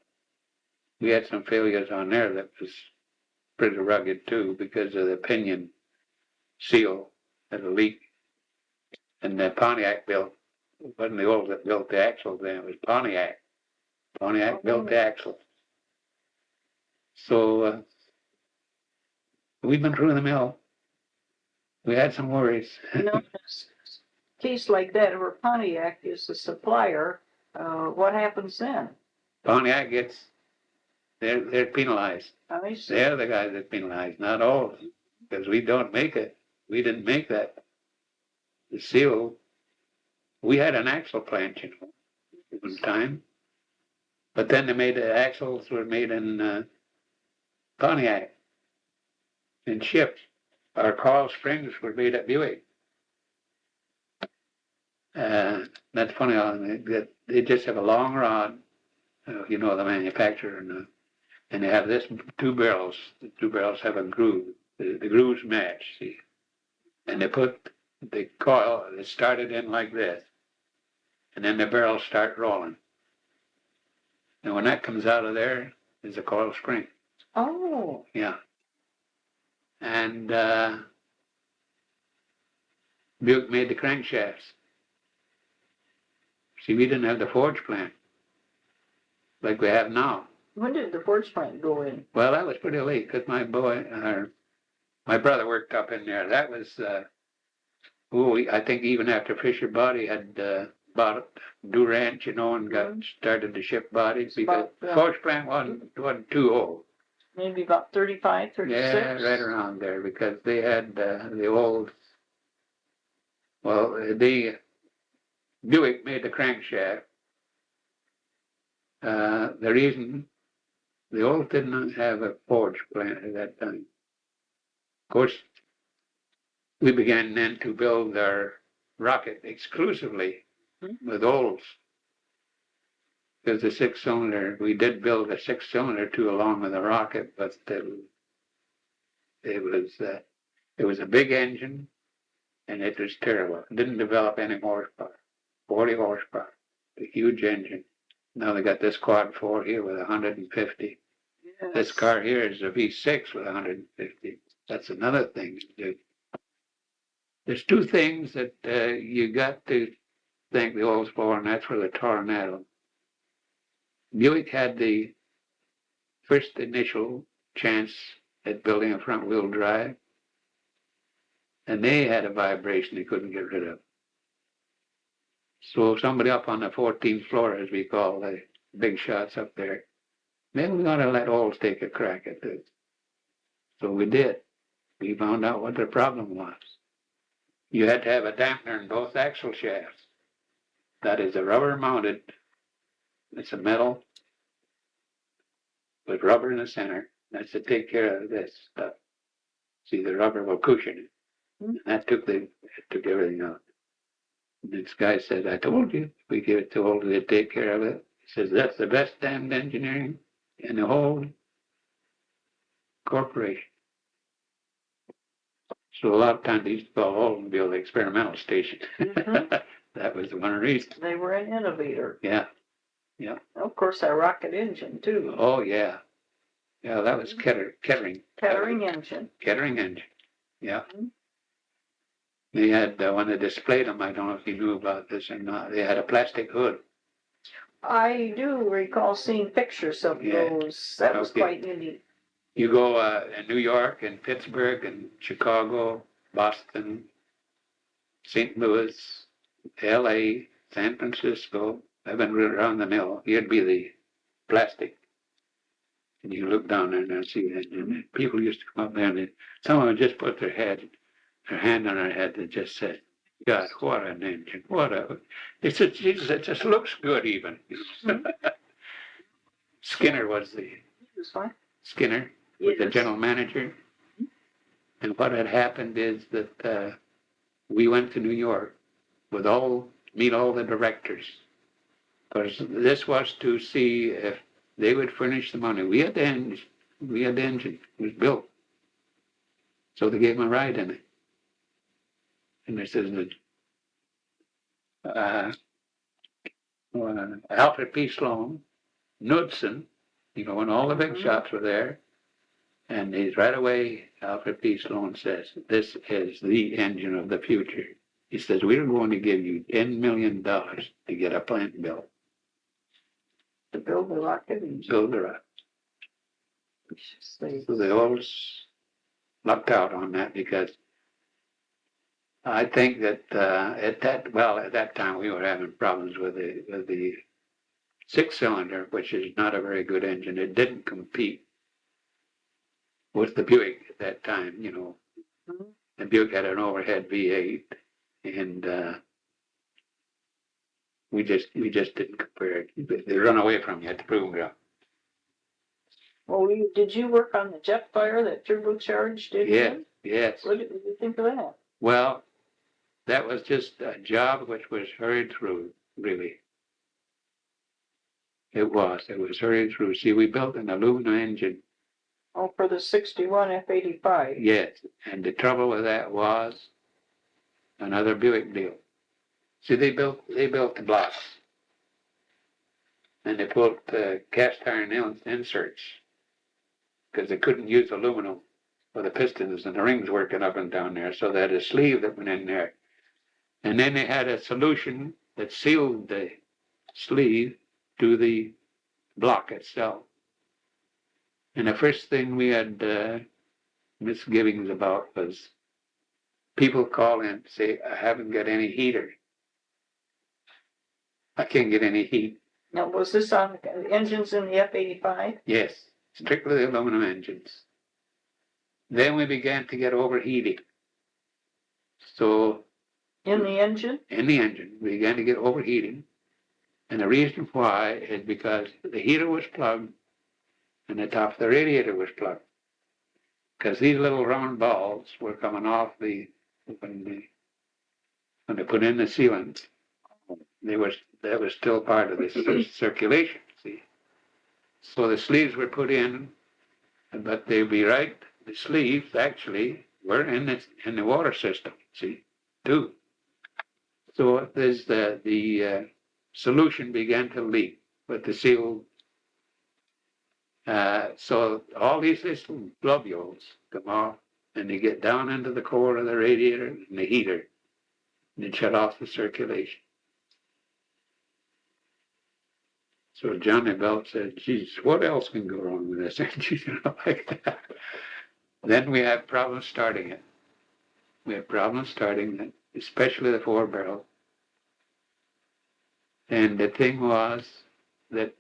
We had some failures on there that was pretty rugged too because of the pinion seal had a leak. And the Pontiac built, it wasn't the old that built the axles then, it was Pontiac. Pontiac built the axle. So we've been through the mill. We had some worries. You know, in a case like that where Pontiac is the supplier, what happens then? Pontiac gets, they're penalized. I see. They're the guys that penalized, not all of them, because we don't make it. We didn't make that. The seal, we had an axle plant, you know, one time. But then they made the axles were made in Pontiac and shipped. Our coil springs were made at Buick. That's funny. They just have a long rod, you know, the manufacturer, and they have this two barrels. The two barrels have a groove. The grooves match, see, and they put the coil. It started in like this, and then the barrels start rolling. And when that comes out of there, is a coil spring. Oh. Yeah. And Buick made the crankshafts. See, we didn't have the forge plant like we have now. When did the forge plant go in? Well, that was pretty late because my brother worked up in there. That was, I think even after Fisher Body had bought Durant, you know, and got started to ship bodies because the forge plant wasn't too old. Maybe about 35, 36? Yeah, right around there because they had the old, the Buick made the crankshaft. The reason the old didn't have a forge plant at that time. Of course, we began then to build our rocket exclusively with Olds. Because the six-cylinder, we did build a six-cylinder too along with the rocket, but it was a big engine and it was terrible. It didn't develop any horsepower, 40 horsepower, a huge engine. Now they got this quad 4 here with 150. Yes. This car here is a V6 with 150. That's another thing to do. There's two things that you got to thank the Olds for, and that's for the Tornado. Buick had the first initial chance at building a front-wheel drive, and they had a vibration they couldn't get rid of. So somebody up on the 14th floor, as we call the big shots up there, then we got to let Olds take a crack at this. So we did. We found out what the problem was. You had to have a dampener in both axle shafts. That is a rubber mounted, it's a metal with rubber in the center. That's to take care of this stuff. See, the rubber will cushion it. And that took everything out. And this guy said, I told you, if we give it to Olds, they'd take care of it. He says, that's the best damned engineering in the whole corporation. So a lot of times they used to call Oldsmobile the experimental station. Mm-hmm. That was the one reason. They were an innovator. Yeah, yeah. Of course, that rocket engine, too. Oh, yeah. Yeah, that was Kettering. Kettering engine. Kettering engine, yeah. Mm-hmm. They had, when they displayed them, I don't know if you knew about this or not, they had a plastic hood. I do recall seeing pictures of those. That was quite unique. You go in New York and Pittsburgh and Chicago, Boston, St. Louis, LA, San Francisco. I've been around the mill. Here'd be the plastic. And you look down there and see that. And people used to come up there and some of them just put their hand on their head and just said, God, what an engine! It just looks good even. Skinner was the Skinner was the general manager, and what had happened is that we went to New York with meet all the directors, because this was to see if they would furnish the money. We had the engine. It was built, so they gave him a ride in it, and they said that Alfred P. Sloan, Knudsen, when all the big shots were there. And he's right away, Alfred P. Sloan says, this is the engine of the future. He says, we're going to give you $10 million to get a plant built. To build the rocket engine. Build the rocket. So they always lucked out on that, because I think that at that time we were having problems with the six-cylinder, which is not a very good engine. It didn't compete with the Buick at that time. The Buick had an overhead V8, and we just didn't compare it. They run away from you at the proving ground. Well, did you work on the Jetfire, that turbocharged engine? Yes. What did you think of that? Well, that was just a job which was hurried through, really. It was hurried through. See, we built an aluminum engine. Oh, for the 61 F-85. Yes, and the trouble with that was another Buick deal. See, they built the blocks, and they put cast iron inserts, because they couldn't use aluminum for the pistons and the rings working up and down there. So they had a sleeve that went in there, and then they had a solution that sealed the sleeve to the block itself. And the first thing we had misgivings about was people call in and say, I haven't got any heater. I can't get any heat. Now, was this on the engines in the F-85? Yes, strictly the aluminum engines. Then we began to get overheating. So in the engine? In the engine, we began to get overheating. And the reason why is because the heater was plugged and the top of the radiator was plugged. Because these little round balls were coming off when they put in the sealant. That was still part of the circulation, see. So the sleeves were put in, but they'd be right. The sleeves actually were in the water system, see, too. So there's the solution began to leak with the seal. So all these little globules come off, and they get down into the core of the radiator and the heater, and they shut off the circulation. So Johnny Belt said, geez, what else can go wrong with this engine? Like that. Then we have problems starting it. We have problems starting it, especially the 4-barrel. And the thing was that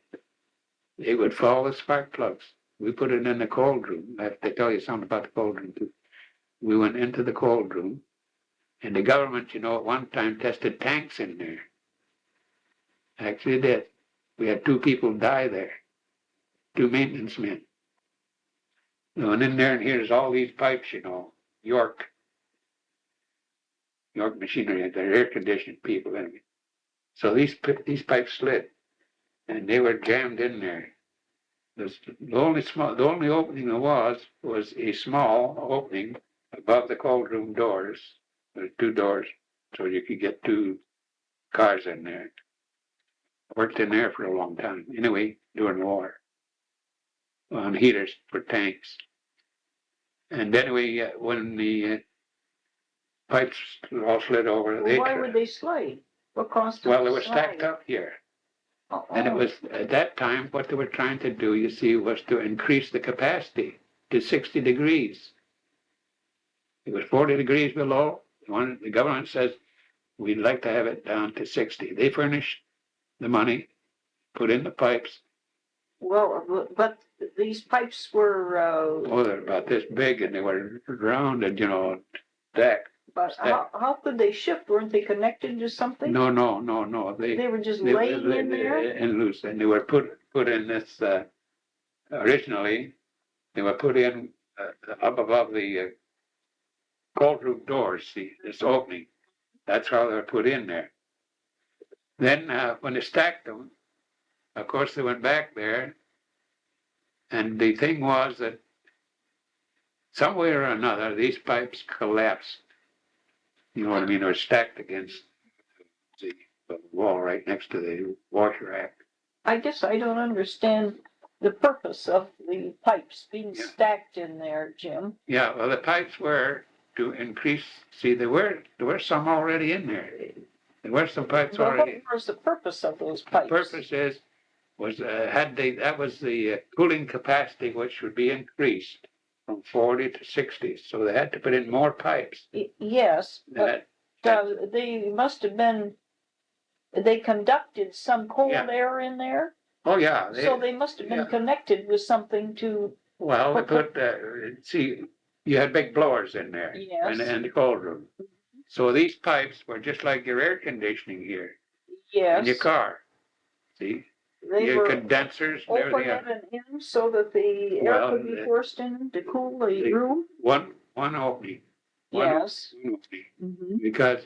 it would follow the spark plugs. We put it in the cold room. I have to tell you something about the cold room too. We went into the cold room, and the government, at one time tested tanks in there. Actually did. We had 2 people die there, 2 maintenance men. We went in there, and here's all these pipes, York machinery, they're air-conditioned people anyway. So these pipes slid, and they were jammed in there. The only opening there was a small opening above the cold room doors. There were 2 doors, so you could get 2 cars in there. I worked in there for a long time. Anyway, during the war, on heaters for tanks. And anyway, when the pipes all slid over, why would they slide? What caused them? Well, they were stacked up here. And it was, at that time, what they were trying to do, you see, was to increase the capacity to 60 degrees. It was 40 degrees below. The government says, we'd like to have it down to 60. They furnished the money, put in the pipes. Well, but these pipes were... they're about this big, and they were rounded, stacked. But how could they shift? Weren't they connected to something? No. They were just laying in there? And loose, and they were put in this, originally, they were put in up above the cold room doors, see, this opening. That's how they were put in there. Then when they stacked them, of course they went back there, and the thing was that some way or another, these pipes collapsed. You know what I mean? They were stacked against the wall right next to the washer rack. I guess I don't understand the purpose of the pipes being stacked in there, Jim. Yeah, well, the pipes were to increase. See, there were some already in there. There were some pipes already. What was the purpose of those pipes? The purpose was that was the cooling capacity, which would be increased from 40 to 60. So they had to put in more pipes. Yes, but they must have been. They conducted some cold air in there. Oh yeah. So they must have been connected with something to. Well, they put see, you had big blowers in there. Yes. And the cold room. So these pipes were just like your air conditioning here. Yes. In your car. See? Your condensers and everything. Open it and in so that the air could be forced in to cool the room? One opening. Yes. One opening. Because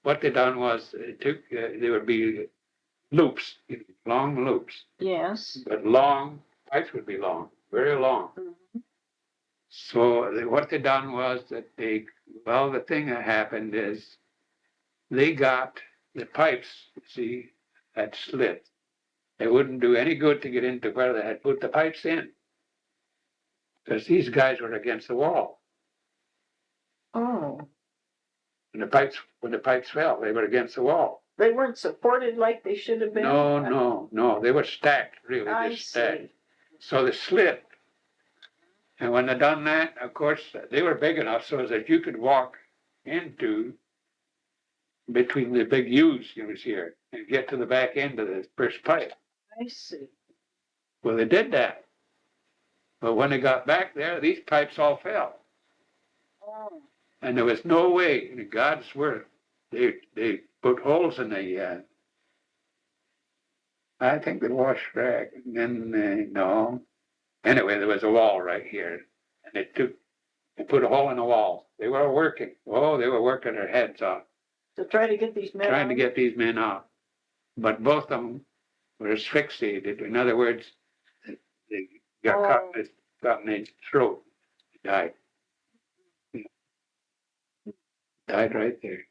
what they done was there would be loops, long loops. Yes. But long, pipes would be long, very long. So what they done was that the thing that happened is they got the pipes, see, had slit. It wouldn't do any good to get into where they had put the pipes in, because these guys were against the wall. Oh. When the pipes fell, they were against the wall. They weren't supported like they should have been? No. They were stacked, really, just stacked. See. So they slit. And when they done that, of course, they were big enough so that you could walk into between the big U's you was here and get to the back end of the first pipe. I see. Well, they did that. But when they got back there, these pipes all fell. Oh. And there was no way, in God's word, they put holes in the, I think the wash rack, and then, no. Anyway, there was a wall right here, and they put a hole in the wall. They were working. Oh, they were working their heads off. To try to get these men Trying to get these men out. But both of them were asphyxiated. In other words, they got caught in their throat. They died. Died right there.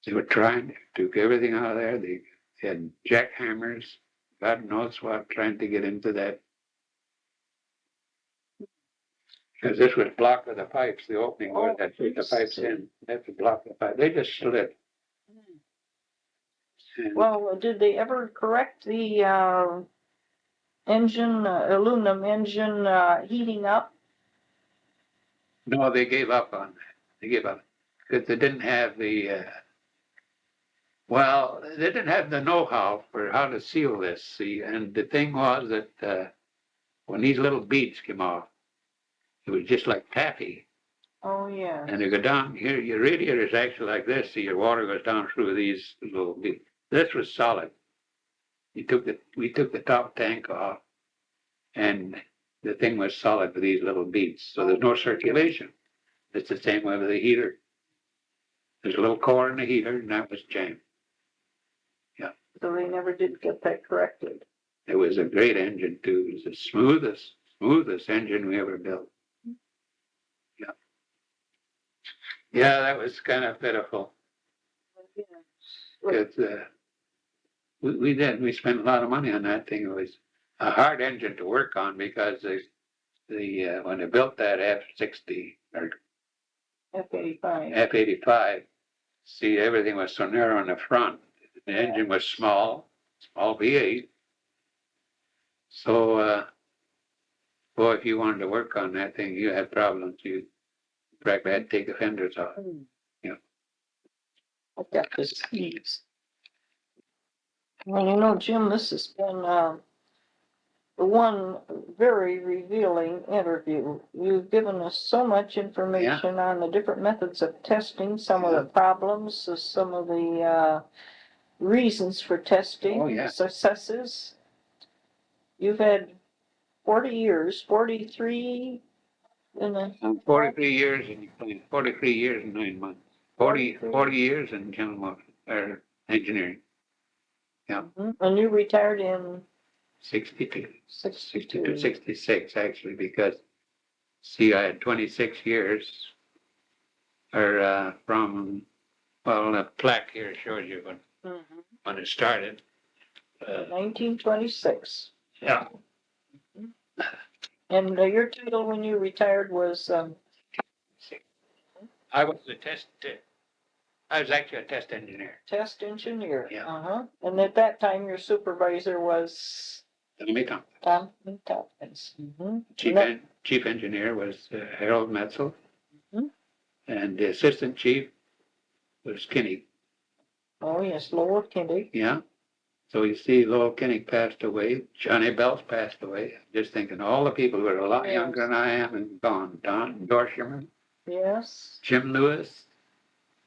They were trying to take everything out of there. They had jackhammers, God knows what, trying to get into that. Because this was blocked with the pipes, the opening where they put the pipes in. They had to block the pipe. They just slid. Well, did they ever correct the engine, aluminum engine heating up? No, they gave up on that. They gave up because they didn't have the, they didn't have the know-how for how to seal this. See, and the thing was that when these little beads came off, it was just like taffy. Oh, yeah. And they go down here. Your radiator is actually like this. See, your water goes down through these little beads. This was solid. We took the top tank off, and the thing was solid with these little beads. So there's no circulation. It's the same way with the heater. There's a little core in the heater, and that was jammed. Yeah. So they never did get that corrected. It was a great engine too. It was the smoothest engine we ever built. Yeah. Yeah, that was kind of pitiful. Because we spent a lot of money on that thing. It was a hard engine to work on because when they built that F-60 or F-85, see, everything was so narrow in the front. The engine was small V8. So, boy, if you wanted to work on that thing, you had problems. You practically had to take the fenders off. Yeah. I've got to sneeze. Well, Jim, this has been one very revealing interview. You've given us so much information on the different methods of testing, some of the problems, some of the reasons for testing, Oh, yeah. successes. You've had 40 years, 43 in the 43 years and 43 years and 9 months. 40 years in chemical or engineering. Yeah. And you retired in 62. 62. 66 actually, because see, I had 26 years or from, well, the plaque here shows you when it started. 1926. Yeah. And your title when you retired was I was I was actually a test engineer. test engineer. Yeah. And at that time, your supervisor was Tom Tompkins. Chief engineer was Harold Metzel, Mhm. and the assistant chief was Kinney. Oh, yes, Lowell Kindig. Yeah. So you see, Lowell Kinnick passed away. Johnny Bells passed away. Just thinking, all the people who are a lot younger than I am and gone. Don Dorsherman. Yes. Jim Lewis.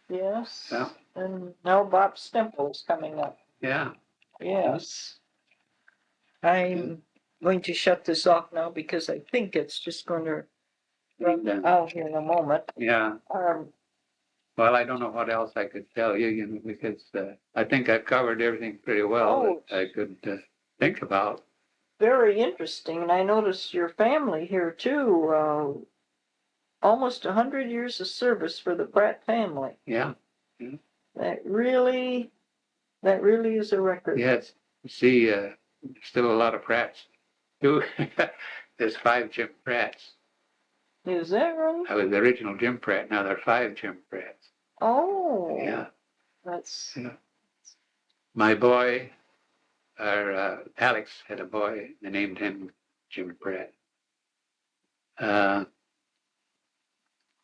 Yes. Yeah. And now Bob Stemple's coming up. Yeah. Yes. I'm going to shut this off now because I think it's just going to run out here in a moment. Yeah. Well, I don't know what else I could tell you, because I think I've covered everything pretty well that I could think about. Very interesting. And I noticed your family here too. Almost 100 years of service for the Pratt family. Yeah. That really is a record. Yes. You see, still a lot of Pratts too. There's 5 Jim Pratts. Is that right? I was the original Jim Pratt. Now there are 5 Jim Pratts. Oh. Yeah. That's. Yeah. My boy, Alex had a boy. They named him Jim Pratt. Of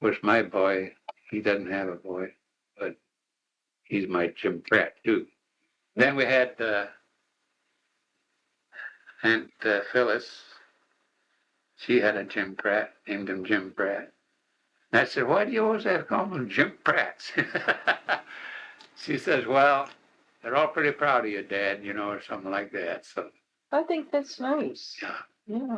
course, my boy, he doesn't have a boy, but he's my Jim Pratt too. Then we had Aunt Phyllis. She had a Jim Pratt, named him Jim Pratt. And I said, why do you always have to call them Jim Pratts? She says, well, they're all pretty proud of you, Dad, or something like that. So I think that's nice. yeah. Yeah.